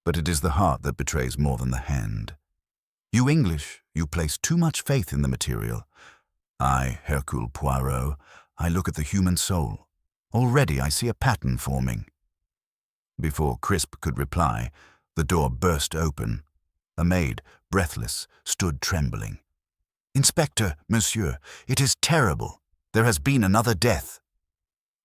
Speaker 1: But it is the heart that betrays more than the hand. You English, you place too much faith in the material. I, Hercule Poirot, I look at the human soul. Already I see a pattern forming." Before Crisp could reply, the door burst open. A maid, breathless, stood trembling. "Inspector, monsieur, it is terrible. There has been another death."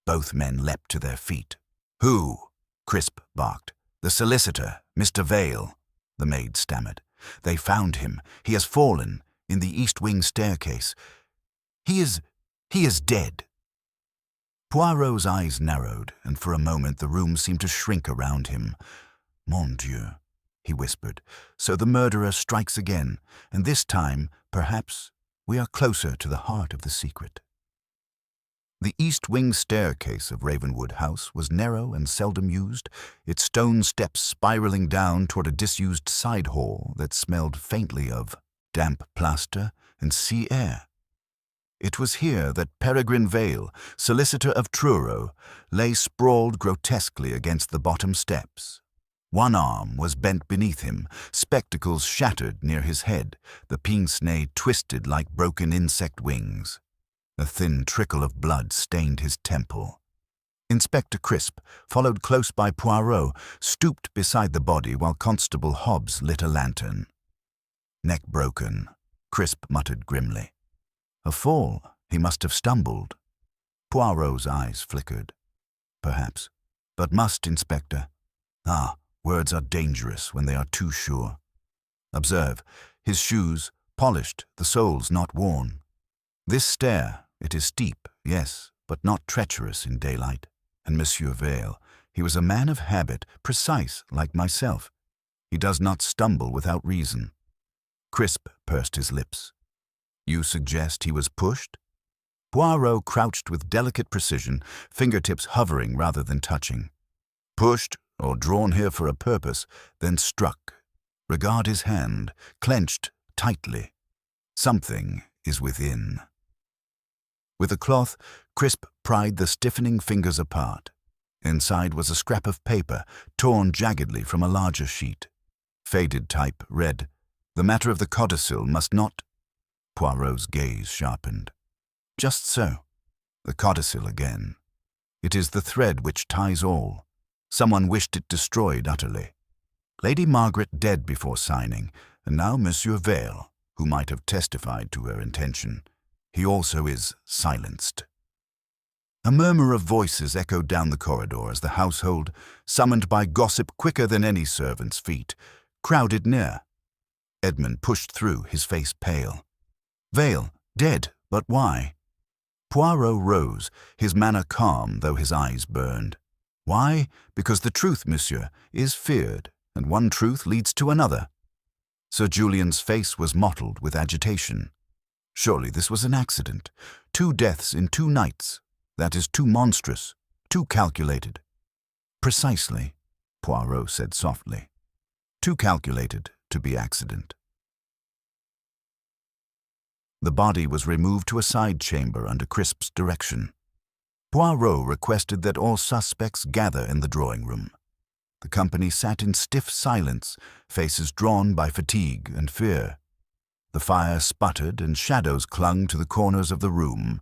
Speaker 1: Both men leapt to their feet. "Who?" Crisp barked. "The solicitor, Mr. Vale," the maid stammered. "They found him. He has fallen, in the east wing staircase. He is dead." Poirot's eyes narrowed, and for a moment the room seemed to shrink around him. "Mon Dieu," he whispered. "So the murderer strikes again, and this time, perhaps, we are closer to the heart of the secret." The east wing staircase of Ravenwood House was narrow and seldom used, its stone steps spiraling down toward a disused side hall that smelled faintly of damp plaster and sea air. It was here that Peregrine Vale, solicitor of Truro, lay sprawled grotesquely against the bottom steps. One arm was bent beneath him, spectacles shattered near his head, the pince-nez twisted like broken insect wings. A thin trickle of blood stained his temple. Inspector Crisp, followed close by Poirot, stooped beside the body while Constable Hobbs lit a lantern. "Neck broken," Crisp muttered grimly. "A fall. He must have stumbled." Poirot's eyes flickered. "Perhaps. But must, Inspector. Ah, words are dangerous when they are too sure. Observe, his shoes, polished, the soles not worn. This stair, it is steep, yes, but not treacherous in daylight. And Monsieur Vale, he was a man of habit, precise like myself. He does not stumble without reason." Crisp pursed his lips. "You suggest he was pushed?" Poirot crouched with delicate precision, fingertips hovering rather than touching. "Pushed, or drawn here for a purpose, then struck. Regard his hand, clenched tightly. Something is within." With a cloth, Crisp pried the stiffening fingers apart. Inside was a scrap of paper, torn jaggedly from a larger sheet. Faded type read, "The matter of the codicil must not—" Poirot's gaze sharpened. "Just so. The codicil again. It is the thread which ties all. Someone wished it destroyed utterly. Lady Margaret dead before signing, and now Monsieur Vale, who might have testified to her intention. He also is silenced." A murmur of voices echoed down the corridor as the household, summoned by gossip quicker than any servant's feet, crowded near. Edmund pushed through, his face pale. "Vale, dead, but why?" Poirot rose, his manner calm though his eyes burned. "Why? Because the truth, monsieur, is feared, and one truth leads to another." Sir Julian's face was mottled with agitation. Surely this was an accident. 2 deaths in 2 nights. That is too monstrous, too calculated. Precisely, Poirot said softly. Too calculated to be accident. The body was removed to a side chamber under Crisp's direction. Poirot requested that all suspects gather in the drawing room. The company sat in stiff silence, faces drawn by fatigue and fear. The fire sputtered and shadows clung to the corners of the room.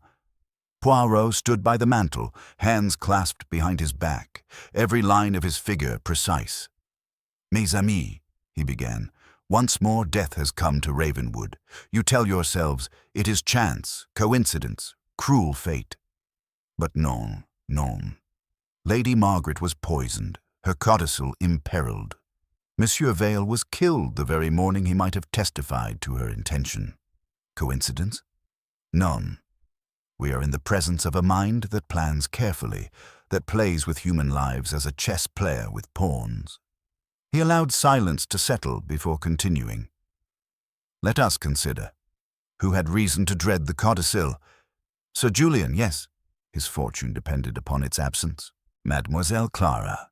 Speaker 1: Poirot stood by the mantel, hands clasped behind his back, every line of his figure precise. "Mes amis," he began, "once more death has come to Ravenwood. You tell yourselves, it is chance, coincidence, cruel fate. But non, non. Lady Margaret was poisoned, her codicil imperiled. Monsieur Vale was killed the very morning he might have testified to her intention. Coincidence? None. We are in the presence of a mind that plans carefully, that plays with human lives as a chess player with pawns." He allowed silence to settle before continuing. "Let us consider. Who had reason to dread the codicil? Sir Julian, yes. His fortune depended upon its absence. Mademoiselle Clara.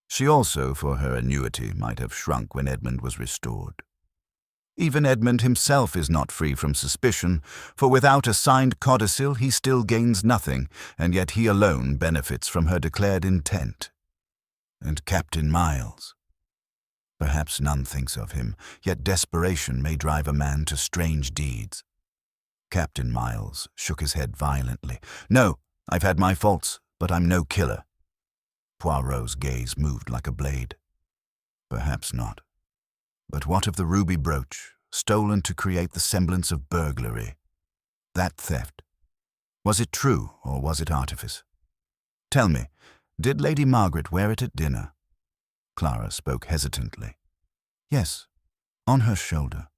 Speaker 1: She also, for her annuity, might have shrunk when Edmund was restored. Even Edmund himself is not free from suspicion, for without a signed codicil he still gains nothing, and yet he alone benefits from her declared intent. And Captain Miles. Perhaps none thinks of him, yet desperation may drive a man to strange deeds. Captain Miles shook his head violently. "No, I've had my faults, but I'm no killer." Poirot's gaze moved like a blade. "Perhaps not. But what of the ruby brooch, stolen to create the semblance of burglary? That theft. Was it true, or was it artifice? Tell me, did Lady Margaret wear it at dinner?" Clara spoke hesitantly. "Yes, on her shoulder.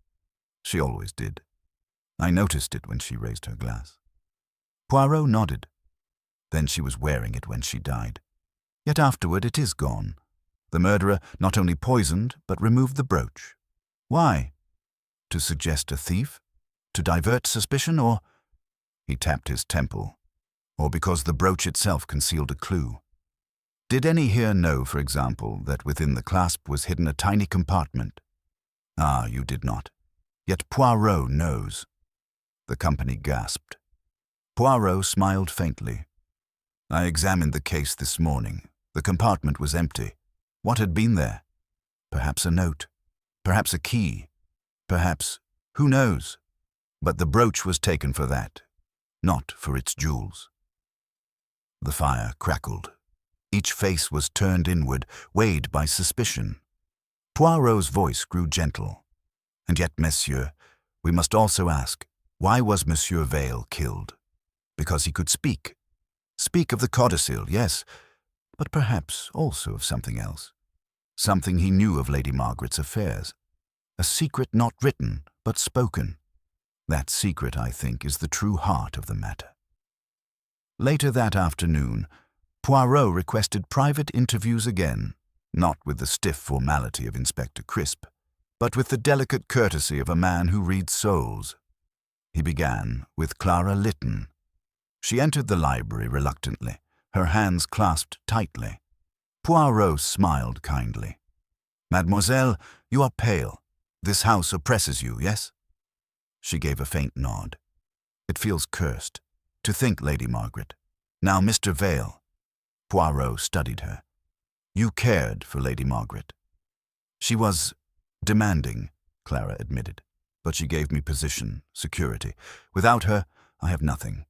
Speaker 1: She always did. I noticed it when she raised her glass." Poirot nodded. "Then she was wearing it when she died. Yet afterward it is gone. The murderer not only poisoned, but removed the brooch. Why? To suggest a thief? To divert suspicion, or—" He tapped his temple. "Or because the brooch itself concealed a clue? Did any here know, for example, that within the clasp was hidden a tiny compartment? Ah, you did not. Yet Poirot knows." The company gasped. Poirot smiled faintly. "I examined the case this morning. The compartment was empty. What had been there? Perhaps a note. Perhaps a key. Perhaps, who knows? But the brooch was taken for that, not for its jewels." The fire crackled. Each face was turned inward, weighed by suspicion. Poirot's voice grew gentle. "And yet, monsieur, we must also ask, why was Monsieur Vale killed? Because he could speak. Speak of the codicil, yes, but perhaps also of something else. Something he knew of Lady Margaret's affairs. A secret not written, but spoken. That secret, I think, is the true heart of the matter." Later that afternoon, Poirot requested private interviews again, not with the stiff formality of Inspector Crisp, but with the delicate courtesy of a man who reads souls. He began with Clara Lytton. She entered the library reluctantly, her hands clasped tightly. Poirot smiled kindly. "Mademoiselle, you are pale. This house oppresses you, yes?" She gave a faint nod. "It feels cursed. To think, Lady Margaret. Now, Mr. Vale." Poirot studied her. "You cared for Lady Margaret." "She was demanding," Clara admitted. "But she gave me position, security. Without her, I have nothing."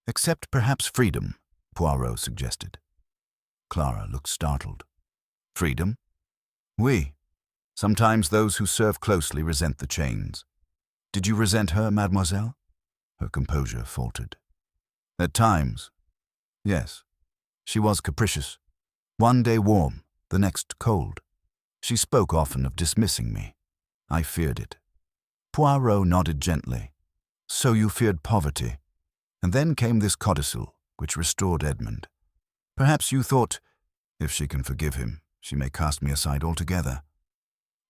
Speaker 1: "Except perhaps freedom," Poirot suggested. Clara looked startled. "Freedom? Oui. Sometimes those who serve closely resent the chains. Did you resent her, mademoiselle?" Her composure faltered. "At times, yes. She was capricious. One day warm, the next cold. She spoke often of dismissing me. I feared it." Poirot nodded gently. "So you feared poverty. And then came this codicil, which restored Edmund. Perhaps you thought, if she can forgive him, she may cast me aside altogether.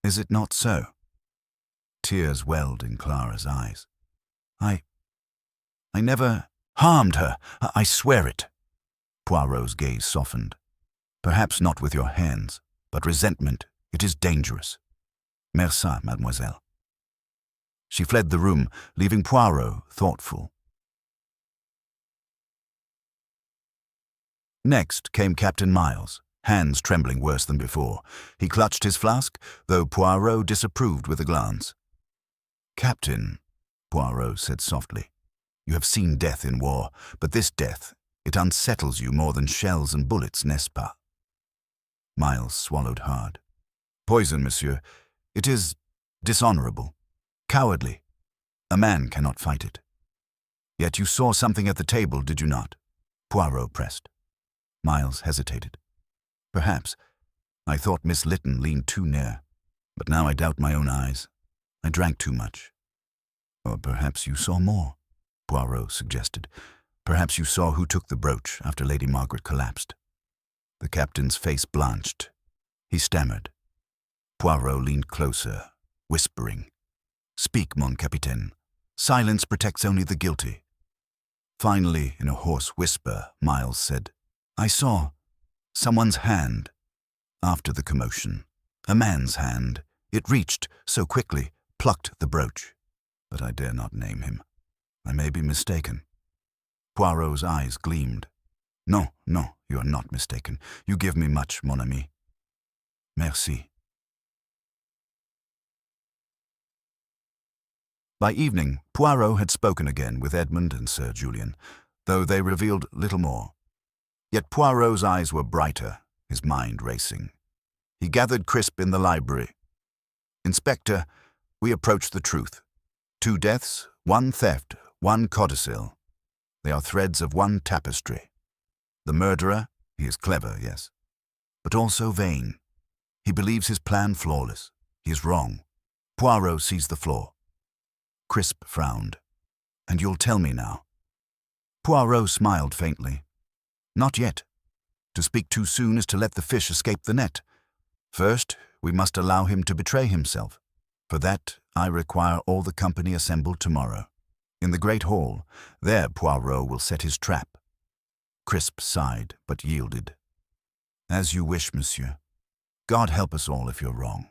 Speaker 1: Is it not so?" Tears welled in Clara's eyes. I never harmed her. I swear it. Poirot's gaze softened. Perhaps not with your hands, but resentment, it is dangerous. Merci, mademoiselle. She fled the room, leaving Poirot thoughtful. Next came Captain Miles, hands trembling worse than before. He clutched his flask, though Poirot disapproved with a glance. "Captain," Poirot said softly, "you have seen death in war, but this death, it unsettles you more than shells and bullets, n'est-ce pas?" Miles swallowed hard. "Poison, monsieur. It is dishonorable, cowardly. A man cannot fight it." "Yet you saw something at the table, did you not?" Poirot pressed. Miles hesitated. "Perhaps. I thought Miss Lytton leaned too near, but now I doubt my own eyes. I drank too much." "Or perhaps you saw more," Poirot suggested. "Perhaps you saw who took the brooch after Lady Margaret collapsed." The captain's face blanched. He stammered. Poirot leaned closer, whispering, "Speak, mon capitaine. Silence protects only the guilty." Finally, in a hoarse whisper, Miles said, "I saw someone's hand after the commotion. A man's hand. It reached so quickly, plucked the brooch. But I dare not name him. I may be mistaken." Poirot's eyes gleamed. "No, you are not mistaken. You give me much, mon ami." "Merci." By evening, Poirot had spoken again with Edmund and Sir Julian, though they revealed little more. Yet Poirot's eyes were brighter, his mind racing. He gathered Crisp in the library. "Inspector, we approach the truth. 2 deaths, 1 theft, 1 codicil. They are threads of one tapestry. The murderer, he is clever, yes, but also vain. He believes his plan flawless. He is wrong. Poirot sees the flaw." Crisp frowned. "And you'll tell me now?" Poirot smiled faintly. "Not yet. To speak too soon is to let the fish escape the net. First, we must allow him to betray himself. For that, I require all the company assembled tomorrow. In the great hall, there Poirot will set his trap." Crisp sighed, but yielded. "As you wish, monsieur. God help us all if you're wrong."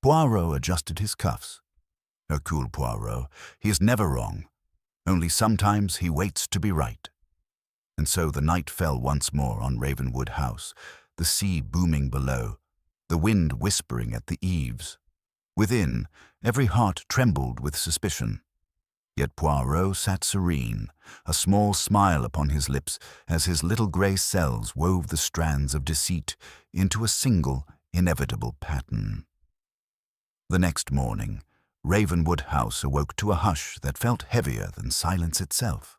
Speaker 1: Poirot adjusted his cuffs. Hercule Poirot, he is never wrong. Only sometimes he waits to be right. And so the night fell once more on Ravenwood House, the sea booming below, the wind whispering at the eaves. Within, every heart trembled with suspicion. Yet Poirot sat serene, a small smile upon his lips as his little grey cells wove the strands of deceit into a single, inevitable pattern. The next morning, Ravenwood House awoke to a hush that felt heavier than silence itself.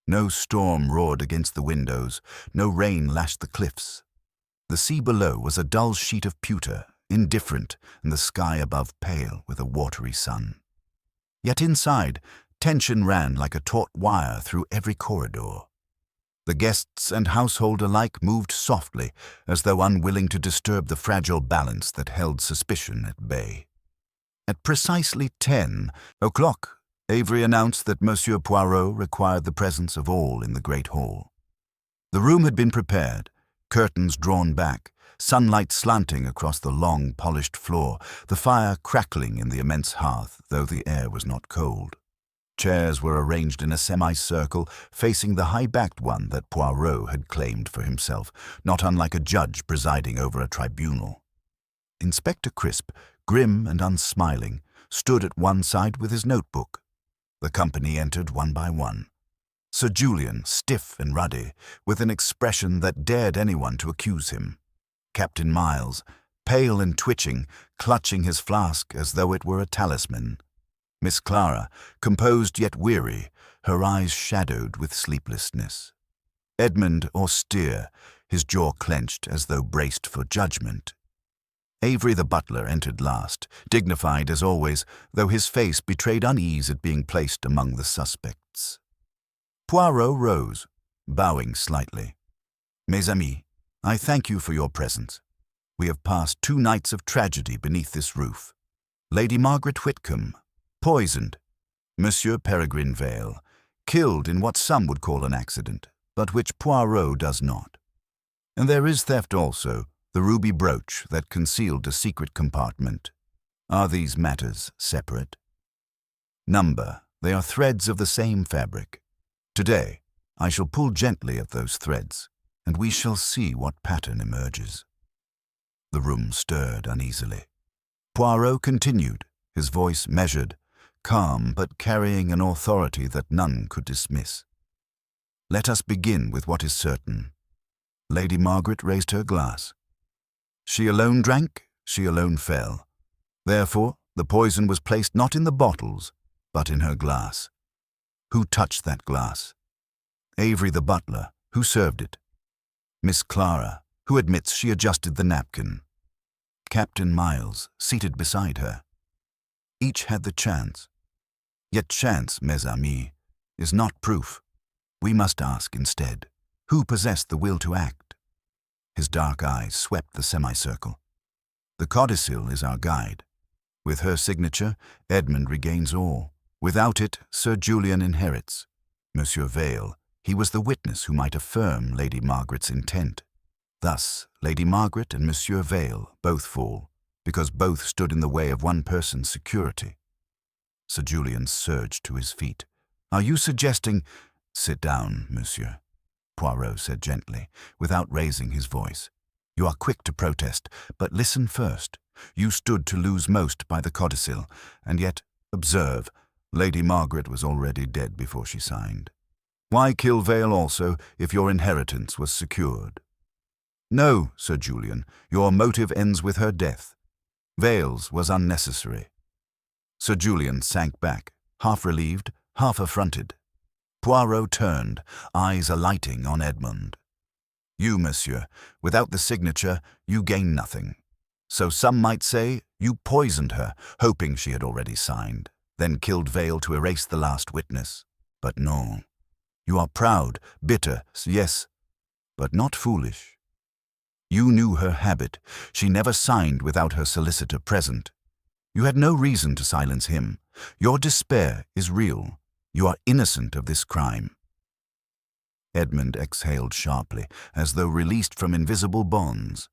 Speaker 1: No storm roared against the windows, no rain lashed the cliffs. The sea below was a dull sheet of pewter, indifferent, and the sky above pale with a watery sun. Yet inside, tension ran like a taut wire through every corridor. The guests and household alike moved softly, as though unwilling to disturb the fragile balance that held suspicion at bay. At precisely 10 o'clock, Avery announced that Monsieur Poirot required the presence of all in the great hall. The room had been prepared, curtains drawn back, sunlight slanting across the long, polished floor, the fire crackling in the immense hearth, though the air was not cold. Chairs were arranged in a semicircle, facing the high-backed one that Poirot had claimed for himself, not unlike a judge presiding over a tribunal. Inspector Crisp, grim and unsmiling, stood at one side with his notebook. The company entered one by one. Sir Julian, stiff and ruddy, with an expression that dared anyone to accuse him. Captain Miles, pale and twitching, clutching his flask as though it were a talisman. Miss Clara, composed yet weary, her eyes shadowed with sleeplessness. Edmund, austere, his jaw clenched as though braced for judgment. Avery the butler entered last, dignified as always, though his face betrayed unease at being placed among the suspects. Poirot rose, bowing slightly. "Mes amis, I thank you for your presence. We have passed 2 nights of tragedy beneath this roof. Lady Margaret Whitcomb, poisoned. Monsieur Peregrine Vale, killed in what some would call an accident, but which Poirot does not. And there is theft also, the ruby brooch that concealed a secret compartment. Are these matters separate? Number, they are threads of the same fabric. Today, I shall pull gently at those threads, and we shall see what pattern emerges. The room stirred uneasily. Poirot continued, his voice measured, calm but carrying an authority that none could dismiss. Let us begin with what is certain. Lady Margaret raised her glass. She alone drank, she alone fell. Therefore, the poison was placed not in the bottles, but in her glass. Who touched that glass? Avery the butler, who served it. Miss Clara, who admits she adjusted the napkin. Captain Miles, seated beside her. Each had the chance. Yet chance, mes amis, is not proof. We must ask instead, who possessed the will to act? His dark eyes swept the semicircle. The codicil is our guide. With her signature, Edmund regains all. Without it, Sir Julian inherits. Monsieur Vale, he was the witness who might affirm Lady Margaret's intent. Thus, Lady Margaret and Monsieur Vale both fall, because both stood in the way of one person's security. Sir Julian surged to his feet. Are you suggesting— Sit down, monsieur, Poirot said gently, without raising his voice. You are quick to protest, but listen first. You stood to lose most by the codicil, and yet, observe, Lady Margaret was already dead before she signed. Why kill Vale also, if your inheritance was secured? No, Sir Julian, your motive ends with her death. Vale's was unnecessary. Sir Julian sank back, half relieved, half affronted. Poirot turned, eyes alighting on Edmund. You, monsieur, without the signature, you gain nothing. So some might say you poisoned her, hoping she had already signed, then killed Vale to erase the last witness. But no. You are proud, bitter, yes, but not foolish. You knew her habit. She never signed without her solicitor present. You had no reason to silence him. Your despair is real. You are innocent of this crime. Edmund exhaled sharply, as though released from invisible bonds.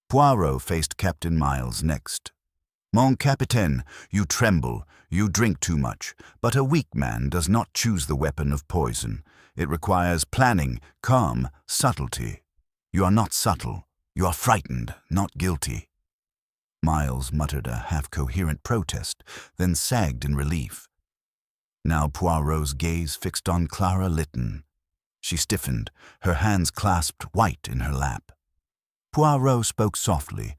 Speaker 1: Poirot faced Captain Miles next. Mon capitaine, you tremble, you drink too much, but a weak man does not choose the weapon of poison. It requires planning, calm, subtlety. You are not subtle. You are frightened, not guilty. Miles muttered a half-coherent protest, then sagged in relief. Now Poirot's gaze fixed on Clara Lytton. She stiffened, her hands clasped white in her lap. Poirot spoke softly,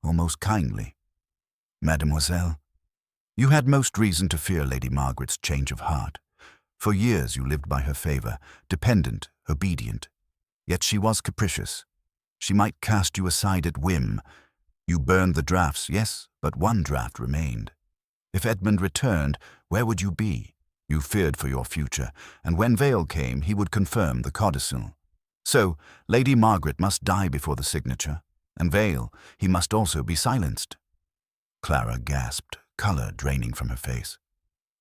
Speaker 1: almost kindly. Mademoiselle, you had most reason to fear Lady Margaret's change of heart. For years you lived by her favor, dependent, obedient. Yet she was capricious. She might cast you aside at whim. You burned the drafts, yes, but one draft remained. If Edmund returned, where would you be? You feared for your future, and when Vale came, he would confirm the codicil. So, Lady Margaret must die before the signature, and Vale, he must also be silenced. Clara gasped, color draining from her face.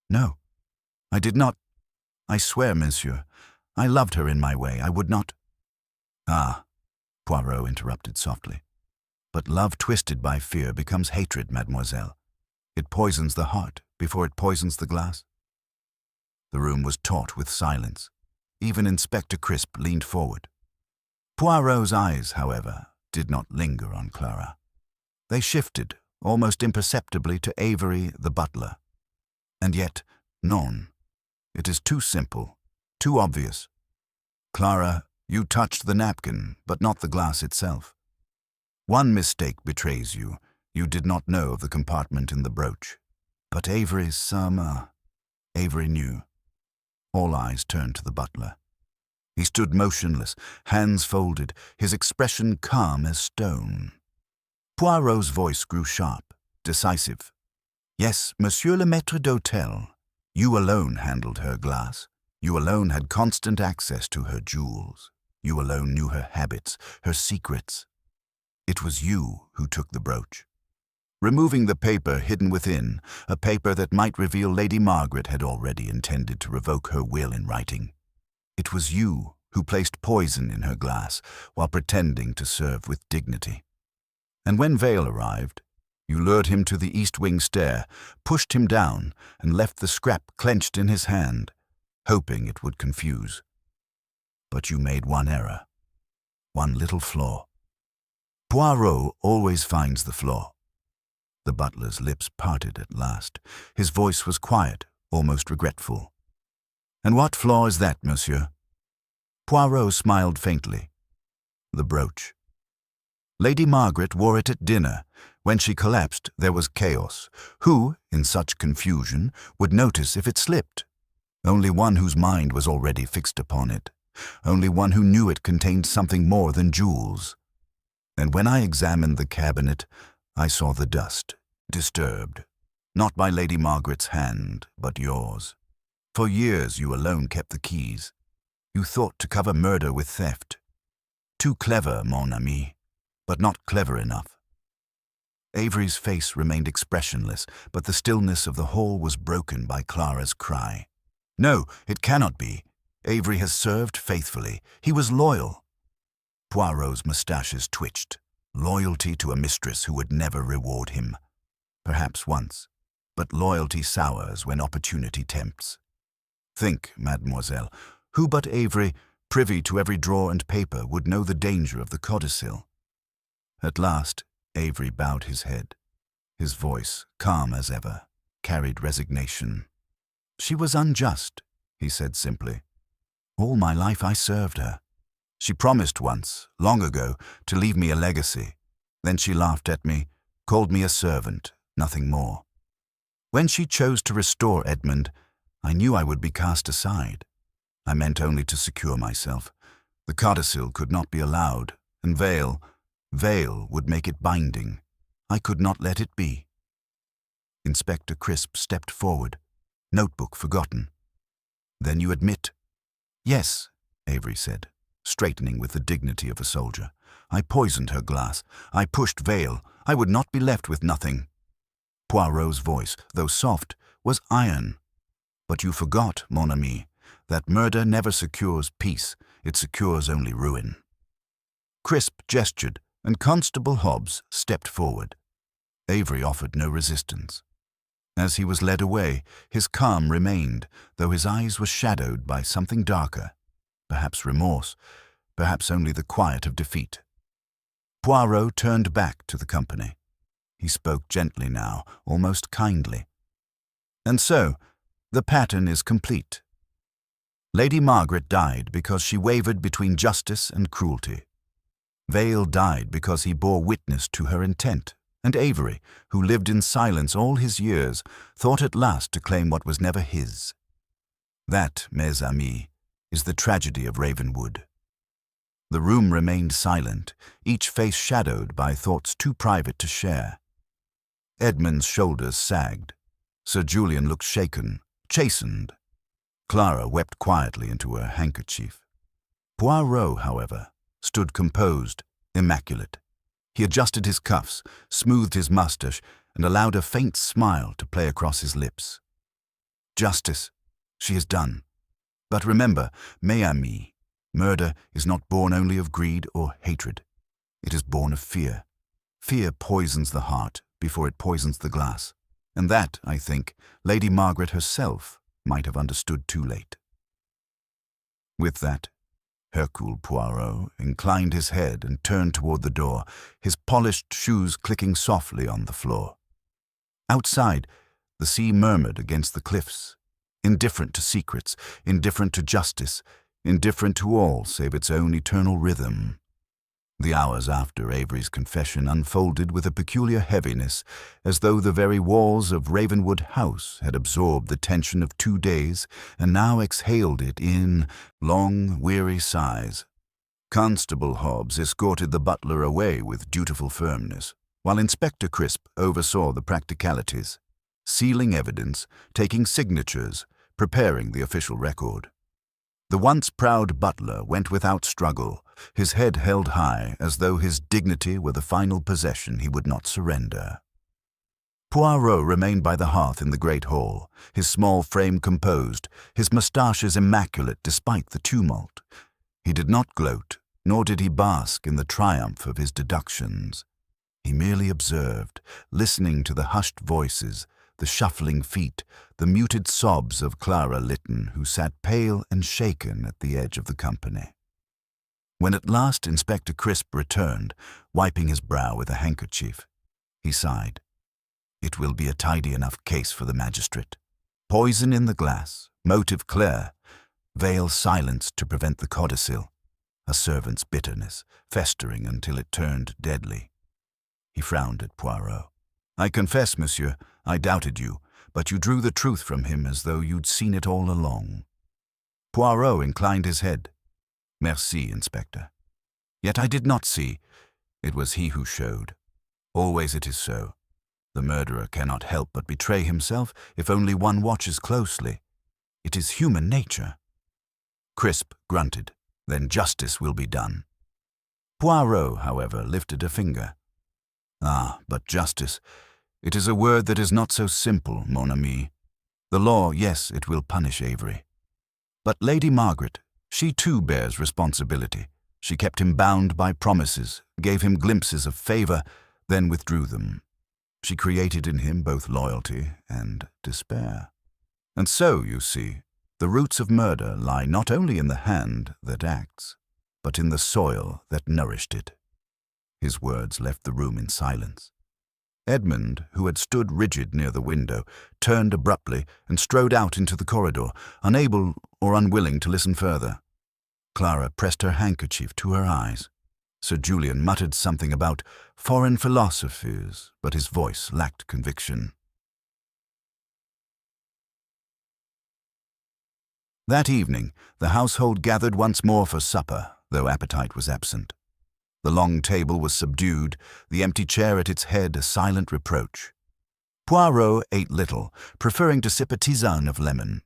Speaker 1: No, I did not. I swear, monsieur, I loved her in my way. I would not. Ah, Poirot interrupted softly. But love twisted by fear becomes hatred, mademoiselle. It poisons the heart before it poisons the glass. The room was taut with silence. Even Inspector Crisp leaned forward. Poirot's eyes, however, did not linger on Clara. They shifted, almost imperceptibly, to Avery the butler. And yet, non. It is too simple, too obvious. Clara, you touched the napkin, but not the glass itself. One mistake betrays you. You did not know of the compartment in the brooch. But Avery's Avery knew. All eyes turned to the butler. He stood motionless, hands folded, his expression calm as stone. Poirot's voice grew sharp, decisive. Yes, monsieur le maître d'hôtel, you alone handled her glass. You alone had constant access to her jewels. You alone knew her habits, her secrets. It was you who took the brooch. removing the paper hidden within, a paper that might reveal Lady Margaret had already intended to revoke her will in writing. It was you who placed poison in her glass while pretending to serve with dignity. And when Vale arrived, you lured him to the east wing stair, pushed him down, and left the scrap clenched in his hand, hoping it would confuse. But you made one error, one little flaw. Poirot always finds the flaw. The butler's lips parted at last. His voice was quiet, almost regretful. "And what flaw is that, monsieur?" Poirot smiled faintly. "The brooch. Lady Margaret wore it at dinner. When she collapsed, there was chaos. Who, in such confusion, would notice if it slipped? Only one whose mind was already fixed upon it. Only one who knew it contained something more than jewels. And when I examined the cabinet, I saw the dust, disturbed. Not by Lady Margaret's hand, but yours. For years you alone kept the keys. You thought to cover murder with theft. Too clever, mon ami, but not clever enough." Avery's face remained expressionless, but the stillness of the hall was broken by Clara's cry. "No, it cannot be. Avery has served faithfully. He was loyal." Poirot's moustaches twitched. Loyalty to a mistress who would never reward him. Perhaps once, but loyalty sours when opportunity tempts. Think, mademoiselle, who but Avery, privy to every drawer and paper, would know the danger of the codicil? At last, Avery bowed his head. His voice, calm as ever, carried resignation. "She was unjust," he said simply. "All my life I served her. She promised once, long ago, to leave me a legacy. Then she laughed at me, called me a servant, nothing more. When she chose to restore Edmund, I knew I would be cast aside. I meant only to secure myself. The codicil could not be allowed, and Vale would make it binding. I could not let it be." Inspector Crisp stepped forward, notebook forgotten. "Then you admit?" "Yes," Avery said, straightening with the dignity of a soldier. "I poisoned her glass. I pushed Vale. I would not be left with nothing." Poirot's voice, though soft, was iron. "But you forgot, mon ami, that murder never secures peace. It secures only ruin." Crisp gestured, and Constable Hobbs stepped forward. Avery offered no resistance. As he was led away, his calm remained, though his eyes were shadowed by something darker. Perhaps remorse, perhaps only the quiet of defeat. Poirot turned back to the company. He spoke gently now, almost kindly. "And so, the pattern is complete. Lady Margaret died because she wavered between justice and cruelty. Vale died because he bore witness to her intent, and Avery, who lived in silence all his years, thought at last to claim what was never his. That, mes amis, is the tragedy of Ravenwood." The room remained silent, each face shadowed by thoughts too private to share. Edmund's shoulders sagged. Sir Julian looked shaken, chastened. Clara wept quietly into her handkerchief. Poirot, however, stood composed, immaculate. He adjusted his cuffs, smoothed his moustache, and allowed a faint smile to play across his lips. "Justice, she is done. But remember, mes amis, murder is not born only of greed or hatred. It is born of fear. Fear poisons the heart before it poisons the glass. And that, I think, Lady Margaret herself might have understood too late." With that, Hercule Poirot inclined his head and turned toward the door, his polished shoes clicking softly on the floor. Outside, the sea murmured against the cliffs, indifferent to secrets, indifferent to justice, indifferent to all save its own eternal rhythm. The hours after Avery's confession unfolded with a peculiar heaviness, as though the very walls of Ravenwood House had absorbed the tension of 2 days and now exhaled it in long, weary sighs. Constable Hobbs escorted the butler away with dutiful firmness, while Inspector Crisp oversaw the practicalities, sealing evidence, taking signatures, preparing the official record. The once proud butler went without struggle, his head held high as though his dignity were the final possession he would not surrender. Poirot remained by the hearth in the great hall, his small frame composed, his moustaches immaculate despite the tumult. He did not gloat, nor did he bask in the triumph of his deductions. He merely observed, listening to the hushed voices, the shuffling feet, the muted sobs of Clara Lytton, who sat pale and shaken at the edge of the company. When at last Inspector Crisp returned, wiping his brow with a handkerchief, he sighed. It will be a tidy enough case for the magistrate. Poison in the glass, motive clear, veil silenced to prevent the codicil, a servant's bitterness, festering until it turned deadly. He frowned at Poirot. I confess, monsieur, I doubted you, but you drew the truth from him as though you'd seen it all along. Poirot inclined his head. Merci, Inspector. Yet I did not see. It was he who showed. Always it is so. The murderer cannot help but betray himself if only one watches closely. It is human nature. Crisp grunted. Then justice will be done. Poirot, however, lifted a finger. Ah, but justice. It is a word that is not so simple, mon ami. The law, yes, it will punish Avery. But Lady Margaret, she too bears responsibility. She kept him bound by promises, gave him glimpses of favor, then withdrew them. She created in him both loyalty and despair. And so, you see, the roots of murder lie not only in the hand that acts, but in the soil that nourished it. His words left the room in silence. Edmund, who had stood rigid near the window, turned abruptly and strode out into the corridor, unable or unwilling to listen further. Clara pressed her handkerchief to her eyes. Sir Julian muttered something about foreign philosophies, but his voice lacked conviction. That evening, the household gathered once more for supper, though appetite was absent. The long table was subdued, the empty chair at its head a silent reproach. Poirot ate little, preferring to sip a tisane of lemon.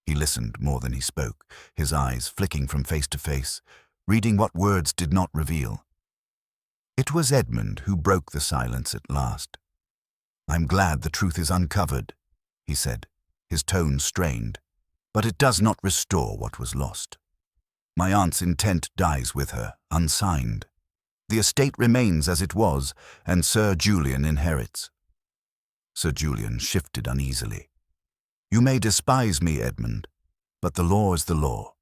Speaker 1: He listened more than he spoke, his eyes flicking from face to face, reading what words did not reveal. It was Edmund who broke the silence at last. I'm glad the truth is uncovered, he said, his tone strained, but it does not restore what was lost. My aunt's intent dies with her, unsigned. The estate remains as it was, and Sir Julian inherits. Sir Julian shifted uneasily. You may despise me, Edmund, but the law is the law.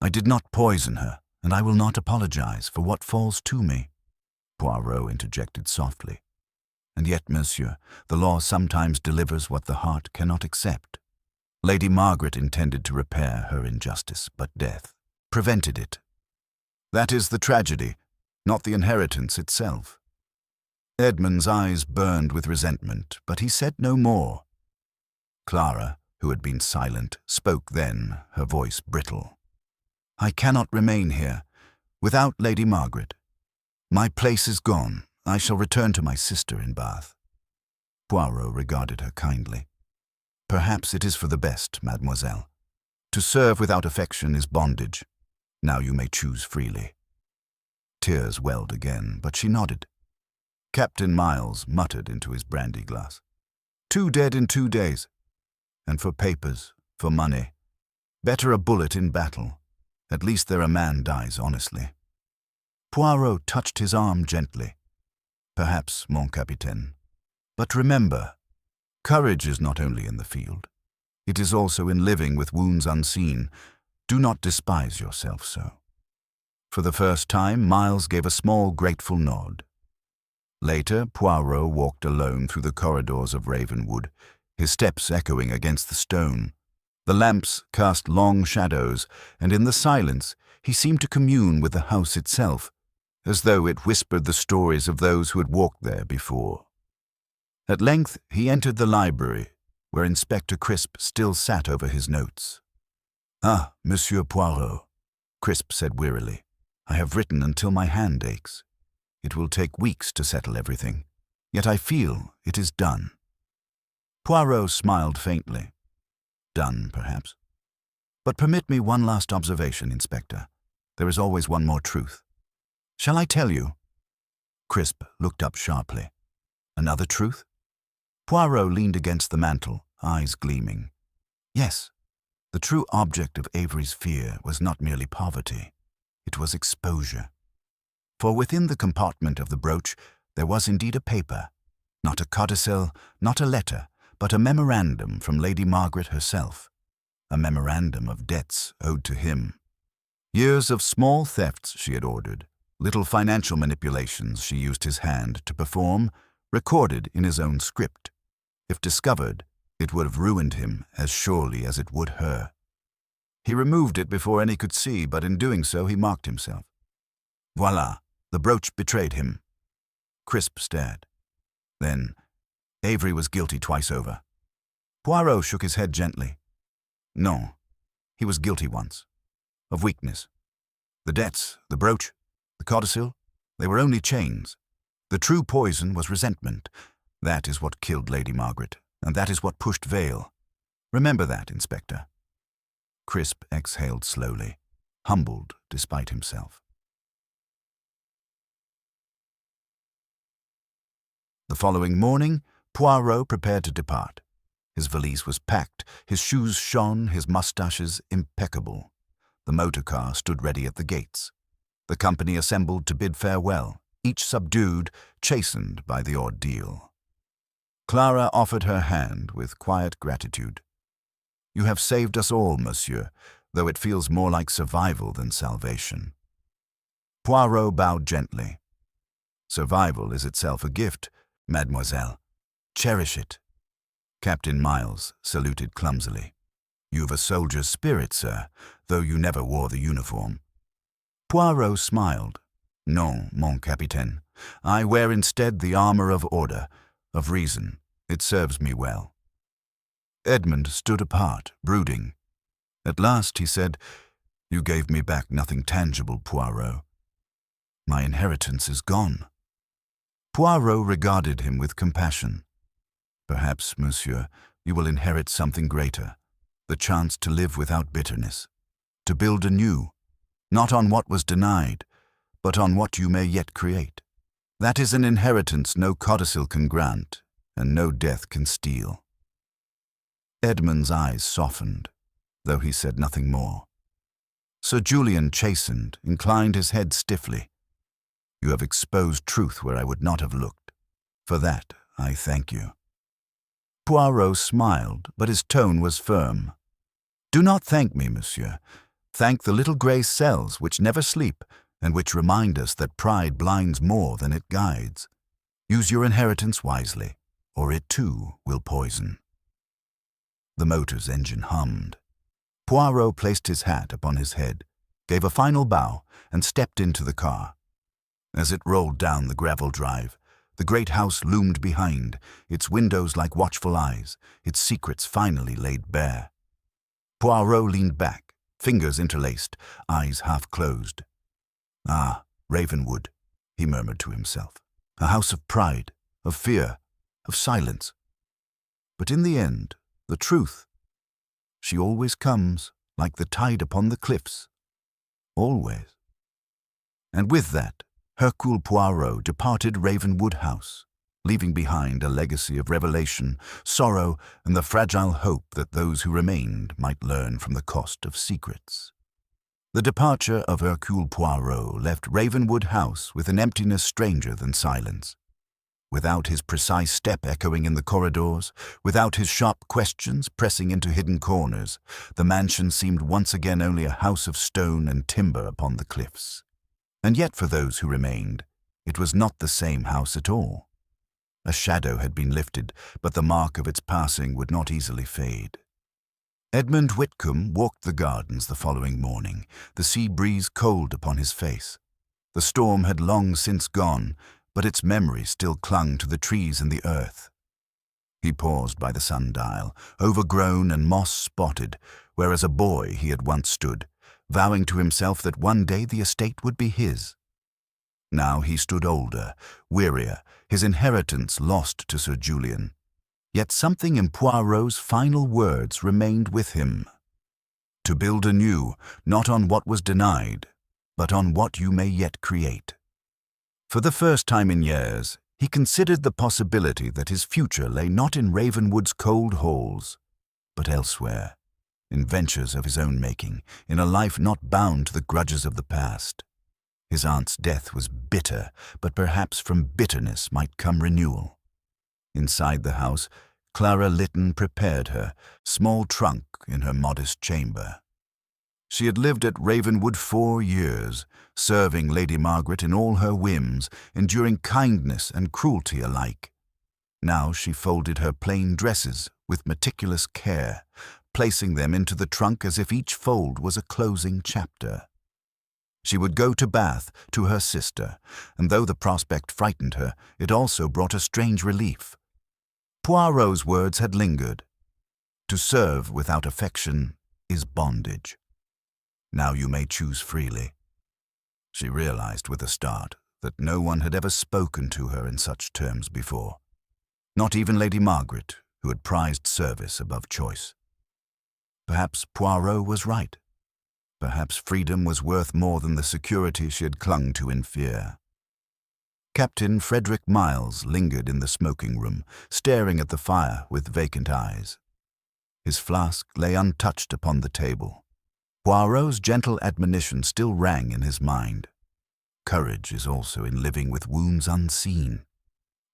Speaker 1: I did not poison her, and I will not apologize for what falls to me. Poirot interjected softly. And yet, monsieur, the law sometimes delivers what the heart cannot accept. Lady Margaret intended to repair her injustice, but death prevented it. That is the tragedy, not the inheritance itself. Edmund's eyes burned with resentment, but he said no more. Clara, who had been silent, spoke then, her voice brittle. I cannot remain here, without Lady Margaret. My place is gone. I shall return to my sister in Bath. Poirot regarded her kindly. Perhaps it is for the best, mademoiselle. To serve without affection is bondage. Now you may choose freely. Tears welled again, but she nodded. Captain Miles muttered into his brandy glass. 2 dead in 2 days. And for papers, for money. Better a bullet in battle. At least there a man dies honestly. Poirot touched his arm gently. Perhaps, mon capitaine. But remember, courage is not only in the field. It is also in living with wounds unseen. Do not despise yourself so. For the first time, Miles gave a small, grateful nod. Later, Poirot walked alone through the corridors of Ravenwood, his steps echoing against the stone. The lamps cast long shadows, and in the silence he seemed to commune with the house itself, as though it whispered the stories of those who had walked there before. At length he entered the library, where Inspector Crisp still sat over his notes. Ah, Monsieur Poirot, Crisp said wearily, I have written until my hand aches. It will take weeks to settle everything, yet I feel it is done. Poirot smiled faintly. Done, perhaps. But permit me one last observation, Inspector. There is always one more truth. Shall I tell you? Crisp looked up sharply. Another truth? Poirot leaned against the mantel, eyes gleaming. Yes, the true object of Avery's fear was not merely poverty. It was exposure. For within the compartment of the brooch there was indeed a paper, not a codicil, not a letter, but a memorandum from Lady Margaret herself, a memorandum of debts owed to him. Years of small thefts she had ordered, little financial manipulations she used his hand to perform, recorded in his own script. If discovered, it would have ruined him as surely as it would her. He removed it before any could see, but in doing so he mocked himself. Voila, the brooch betrayed him. Crisp stared. Then, Avery was guilty twice over. Poirot shook his head gently. No, he was guilty once. Of weakness. The debts, the brooch, the codicil, they were only chains. The true poison was resentment. That is what killed Lady Margaret, and that is what pushed Vale. Remember that, Inspector. Crisp exhaled slowly, humbled despite himself. The following morning, Poirot prepared to depart. His valise was packed, his shoes shone, his moustaches impeccable. The motor car stood ready at the gates. The company assembled to bid farewell, each subdued, chastened by the ordeal. Clara offered her hand with quiet gratitude. You have saved us all, monsieur, though it feels more like survival than salvation. Poirot bowed gently. Survival is itself a gift, mademoiselle. Cherish it. Captain Miles saluted clumsily. You've a soldier's spirit, sir, though you never wore the uniform. Poirot smiled. Non, mon capitaine. I wear instead the armor of order, of reason. It serves me well. Edmund stood apart, brooding. At last he said, You gave me back nothing tangible, Poirot. My inheritance is gone. Poirot regarded him with compassion. Perhaps, monsieur, you will inherit something greater, the chance to live without bitterness, to build anew, not on what was denied, but on what you may yet create. That is an inheritance no codicil can grant, and no death can steal. Edmund's eyes softened, though he said nothing more. Sir Julian, chastened, inclined his head stiffly. You have exposed truth where I would not have looked. For that, I thank you. Poirot smiled, but his tone was firm. Do not thank me, monsieur. Thank the little grey cells which never sleep, and which remind us that pride blinds more than it guides. Use your inheritance wisely, or it too will poison. The motor's engine hummed. Poirot placed his hat upon his head, gave a final bow, and stepped into the car. As it rolled down the gravel drive, the great house loomed behind, its windows like watchful eyes, its secrets finally laid bare. Poirot leaned back, fingers interlaced, eyes half closed. Ah, Ravenwood, he murmured to himself, a house of pride, of fear, of silence. But in the end, the truth, she always comes like the tide upon the cliffs. Always. And with that, Hercule Poirot departed Ravenwood House, leaving behind a legacy of revelation, sorrow, and the fragile hope that those who remained might learn from the cost of secrets. The departure of Hercule Poirot left Ravenwood House with an emptiness stranger than silence. Without his precise step echoing in the corridors, without his sharp questions pressing into hidden corners, the mansion seemed once again only a house of stone and timber upon the cliffs. And yet for those who remained, it was not the same house at all. A shadow had been lifted, but the mark of its passing would not easily fade. Edmund Whitcomb walked the gardens the following morning, the sea breeze cold upon his face. The storm had long since gone, but its memory still clung to the trees and the earth. He paused by the sundial, overgrown and moss-spotted, where as a boy he had once stood, vowing to himself that one day the estate would be his. Now he stood older, wearier, his inheritance lost to Sir Julian. Yet something in Poirot's final words remained with him. To build anew, not on what was denied, but on what you may yet create. For the first time in years, He considered the possibility that his future lay not in Ravenwood's cold halls, but elsewhere, in ventures of his own making, in a life not bound to the grudges of the past. His aunt's death was bitter, but perhaps from bitterness might come renewal. Inside the house, Clara Lytton prepared her small trunk in her modest chamber. She had lived at Ravenwood 4 years, serving Lady Margaret in all her whims, enduring kindness and cruelty alike. Now she folded her plain dresses with meticulous care, placing them into the trunk as if each fold was a closing chapter. She would go to Bath to her sister, and though the prospect frightened her, it also brought a strange relief. Poirot's words had lingered. To serve without affection is bondage. Now you may choose freely. She realized with a start that no one had ever spoken to her in such terms before. Not even Lady Margaret, who had prized service above choice. Perhaps Poirot was right. Perhaps freedom was worth more than the security she had clung to in fear. Captain Frederick Miles lingered in the smoking room, staring at the fire with vacant eyes. His flask lay untouched upon the table. Poirot's gentle admonition still rang in his mind. Courage is also in living with wounds unseen.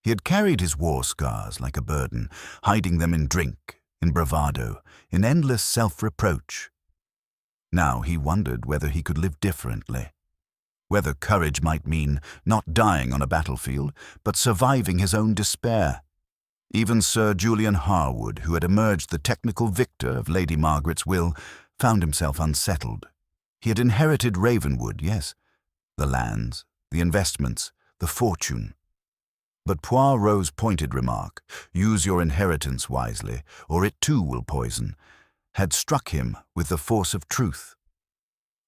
Speaker 1: He had carried his war scars like a burden, hiding them in drink, in bravado, in endless self-reproach. Now he wondered whether he could live differently, whether courage might mean not dying on a battlefield, but surviving his own despair. Even Sir Julian Harwood, who had emerged the technical victor of Lady Margaret's will, found himself unsettled. He had inherited Ravenwood, yes, the lands, the investments, the fortune. But Poirot's pointed remark, "Use your inheritance wisely, or it too will poison," had struck him with the force of truth.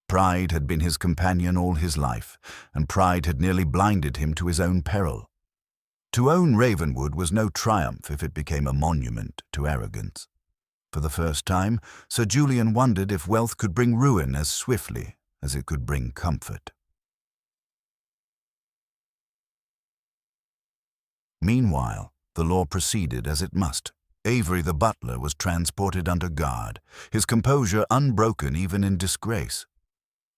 Speaker 1: Pride had been his companion all his life, and pride had nearly blinded him to his own peril. To own Ravenwood was no triumph if it became a monument to arrogance. For the first time, Sir Julian wondered if wealth could bring ruin as swiftly as it could bring comfort. Meanwhile, the law proceeded as it must. Avery the butler was transported under guard, his composure unbroken even in disgrace.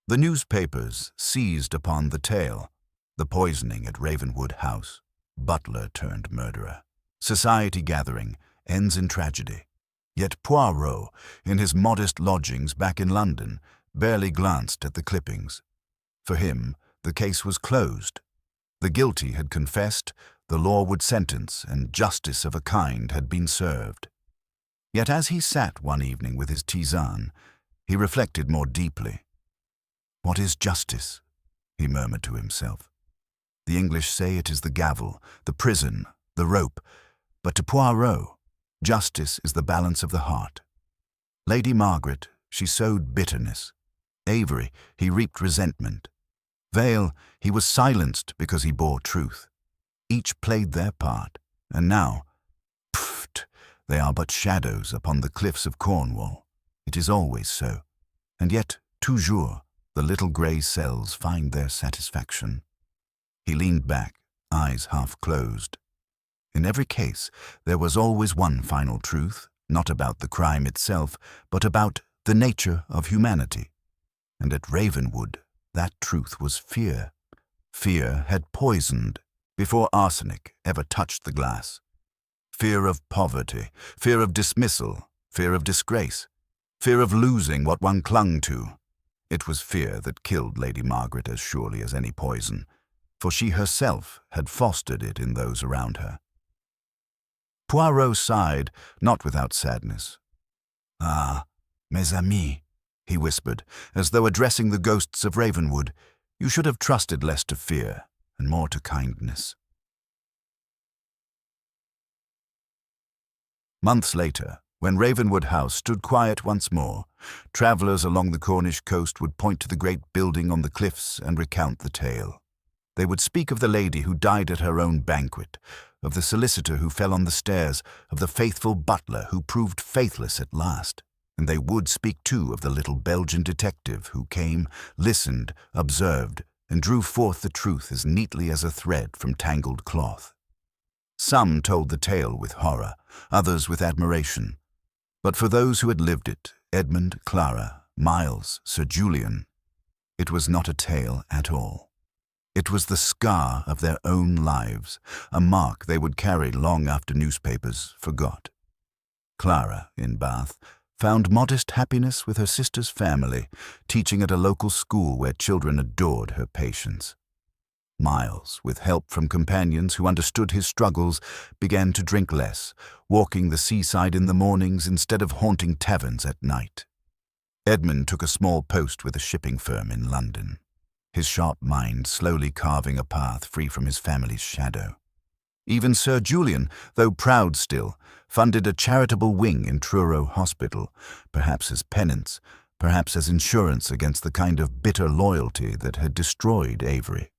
Speaker 1: The newspapers seized upon the tale, the poisoning at Ravenwood House, butler turned murderer. Society gathering ends in tragedy. Yet Poirot, in his modest lodgings back in London, barely glanced at the clippings. For him, the case was closed. The guilty had confessed, the law would sentence, and justice of a kind had been served. Yet as he sat one evening with his tisane, he reflected more deeply. "What is justice?" he murmured to himself. "The English say it is the gavel, the prison, the rope, but to Poirot, justice is the balance of the heart. Lady Margaret, she sowed bitterness. Avery, he reaped resentment. Vale, he was silenced because he bore truth. Each played their part, and now, pfft, they are but shadows upon the cliffs of Cornwall. It is always so, and yet, toujours, the little grey cells find their satisfaction." He leaned back, eyes half closed. In every case, there was always one final truth, not about the crime itself, but about the nature of humanity. And at Ravenwood, that truth was fear. Fear had poisoned before arsenic ever touched the glass. Fear of poverty, fear of dismissal, fear of disgrace, fear of losing what one clung to. It was fear that killed Lady Margaret as surely as any poison, for she herself had fostered it in those around her. Poirot sighed, not without sadness. "Ah, mes amis," he whispered, as though addressing the ghosts of Ravenwood, "you should have trusted less to fear and more to kindness." Months later, when Ravenwood House stood quiet once more, travellers along the Cornish coast would point to the great building on the cliffs and recount the tale. They would speak of the lady who died at her own banquet, of the solicitor who fell on the stairs, of the faithful butler who proved faithless at last. And they would speak too of the little Belgian detective who came, listened, observed, and drew forth the truth as neatly as a thread from tangled cloth. Some told the tale with horror, others with admiration. But for those who had lived it, Edmund, Clara, Miles, Sir Julian, it was not a tale at all. It was the scar of their own lives, a mark they would carry long after newspapers forgot. Clara, in Bath, found modest happiness with her sister's family, teaching at a local school where children adored her patience. Miles, with help from companions who understood his struggles, began to drink less, walking the seaside in the mornings instead of haunting taverns at night. Edmund took a small post with a shipping firm in London, his sharp mind slowly carving a path free from his family's shadow. Even Sir Julian, though proud still, funded a charitable wing in Truro Hospital, perhaps as penance, perhaps as insurance against the kind of bitter loyalty that had destroyed Avery.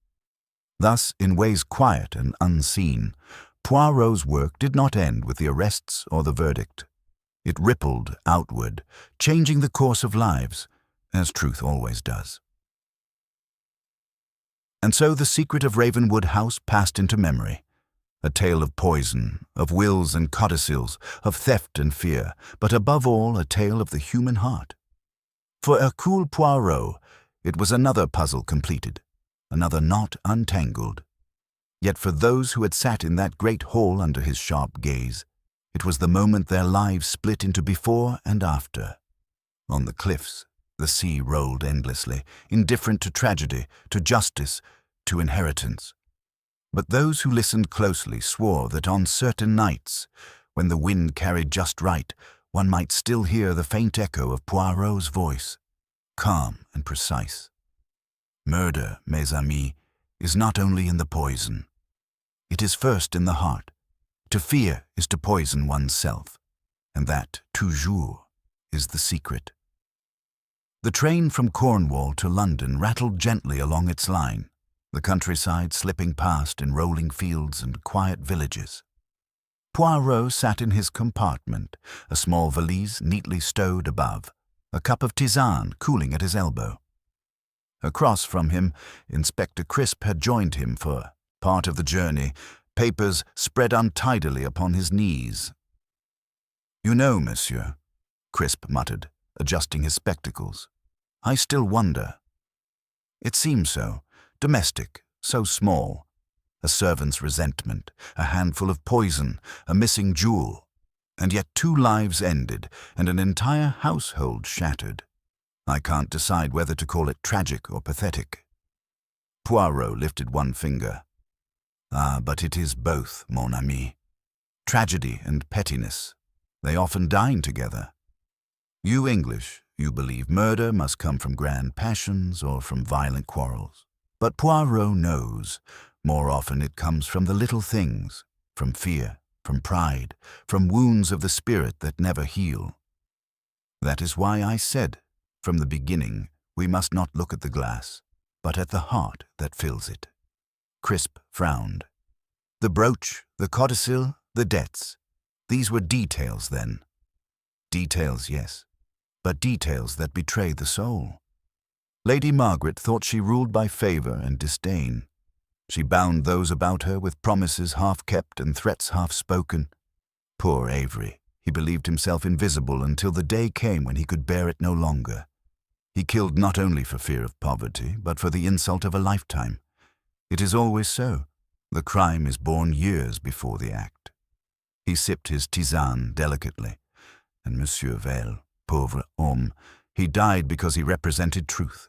Speaker 1: Thus, in ways quiet and unseen, Poirot's work did not end with the arrests or the verdict. It rippled outward, changing the course of lives, as truth always does. And so the secret of Ravenwood House passed into memory. A tale of poison, of wills and codicils, of theft and fear, but above all a tale of the human heart. For Hercule Poirot, it was another puzzle completed, another knot untangled. Yet for those who had sat in that great hall under his sharp gaze, it was the moment their lives split into before and after. On the cliffs, the sea rolled endlessly, indifferent to tragedy, to justice, to inheritance. But those who listened closely swore that on certain nights, when the wind carried just right, one might still hear the faint echo of Poirot's voice, calm and precise. Murder, mes amis, is not only in the poison. It is first in the heart. To fear is to poison oneself, and that, toujours, is the secret. The train from Cornwall to London rattled gently along its line, the countryside slipping past in rolling fields and quiet villages. Poirot sat in his compartment, a small valise neatly stowed above, a cup of tisane cooling at his elbow. Across from him, Inspector Crisp had joined him for part of the journey, papers spread untidily upon his knees. "You know, monsieur," Crisp muttered, adjusting his spectacles, "I still wonder. It seems so, domestic, so small. A servant's resentment, a handful of poison, a missing jewel, and yet 2 lives ended and an entire household shattered. I can't decide whether to call it tragic or pathetic." Poirot lifted one finger. "Ah, but it is both, mon ami. Tragedy and pettiness, they often dine together. You English, you believe murder must come from grand passions or from violent quarrels. But Poirot knows, more often it comes from the little things, from fear, from pride, from wounds of the spirit that never heal. That is why I said, from the beginning, we must not look at the glass, but at the heart that fills it." Crisp frowned. The brooch, the codicil, the debts, these were details then. Details, yes, but details that betray the soul. Lady Margaret thought she ruled by favour and disdain. She bound those about her with promises half kept and threats half spoken. Poor Avery, he believed himself invisible until the day came when he could bear it no longer. He killed not only for fear of poverty, but for the insult of a lifetime. It is always so. The crime is born years before the act. He sipped his tisane delicately, and Monsieur Vale, pauvre homme, he died because he represented truth.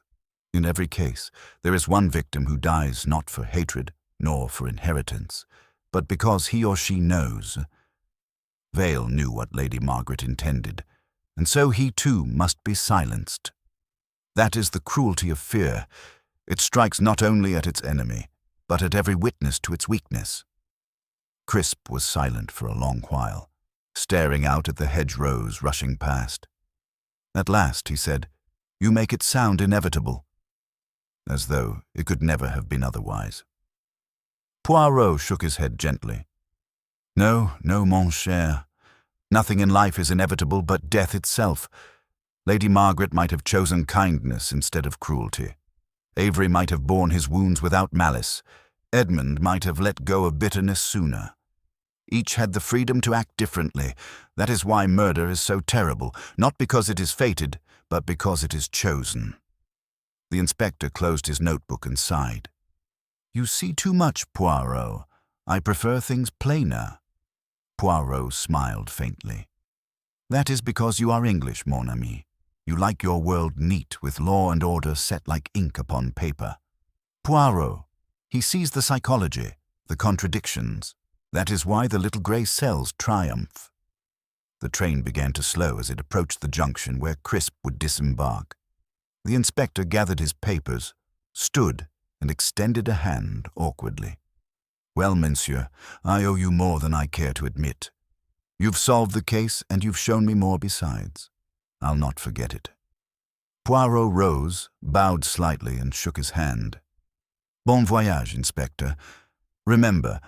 Speaker 1: In every case, there is one victim who dies not for hatred, nor for inheritance, but because he or she knows. Vale knew what Lady Margaret intended, and so he too must be silenced. That is the cruelty of fear. It strikes not only at its enemy, but at every witness to its weakness. Crisp was silent for a long while, staring out at the hedgerows rushing past. At last he said, "You make it sound inevitable," as though it could never have been otherwise. Poirot shook his head gently. "No, no, mon cher. Nothing in life is inevitable but death itself. Lady Margaret might have chosen kindness instead of cruelty. Avery might have borne his wounds without malice. Edmund might have let go of bitterness sooner. Each had the freedom to act differently. That is why murder is so terrible, not because it is fated, but because it is chosen. The inspector closed his notebook and sighed. You see too much, Poirot. I prefer things plainer. Poirot smiled faintly. That is because you are English, mon ami. You like your world neat, with law and order set like ink upon paper. Poirot, he sees the psychology, the contradictions. That is why the little grey cells triumph. The train began to slow as it approached the junction where Crisp would disembark. The inspector gathered his papers, stood, and extended a hand awkwardly. Well, monsieur, I owe you more than I care to admit. You've solved the case, and you've shown me more besides. I'll not forget it. Poirot rose, bowed slightly, and shook his hand. Bon voyage, Inspector. Remember,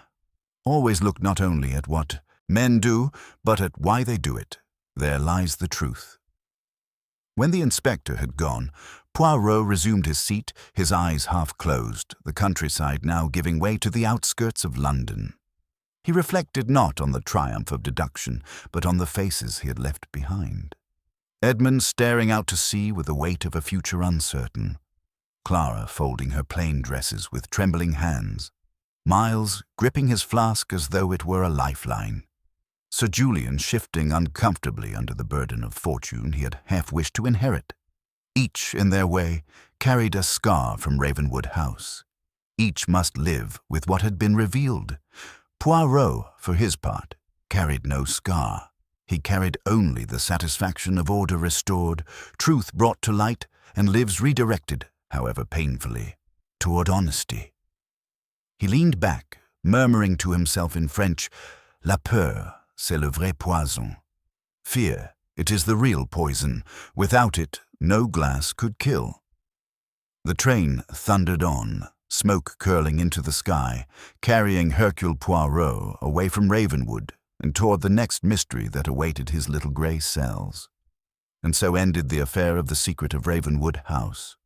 Speaker 1: always look not only at what men do, but at why they do it. There lies the truth. When the inspector had gone, Poirot resumed his seat, his eyes half closed, the countryside now giving way to the outskirts of London. He reflected not on the triumph of deduction, but on the faces he had left behind. Edmund staring out to sea with the weight of a future uncertain. Clara folding her plain dresses with trembling hands. Miles gripping his flask as though it were a lifeline. Sir Julian shifting uncomfortably under the burden of fortune he had half wished to inherit. Each, in their way, carried a scar from Ravenwood House. Each must live with what had been revealed. Poirot, for his part, carried no scar. He carried only the satisfaction of order restored, truth brought to light, and lives redirected, however painfully, toward honesty. He leaned back, murmuring to himself in French, La peur, c'est le vrai poison. Fear, it is the real poison. Without it, no glass could kill. The train thundered on, smoke curling into the sky, carrying Hercule Poirot away from Ravenwood and toward the next mystery that awaited his little grey cells. And so ended the affair of the secret of Ravenwood House.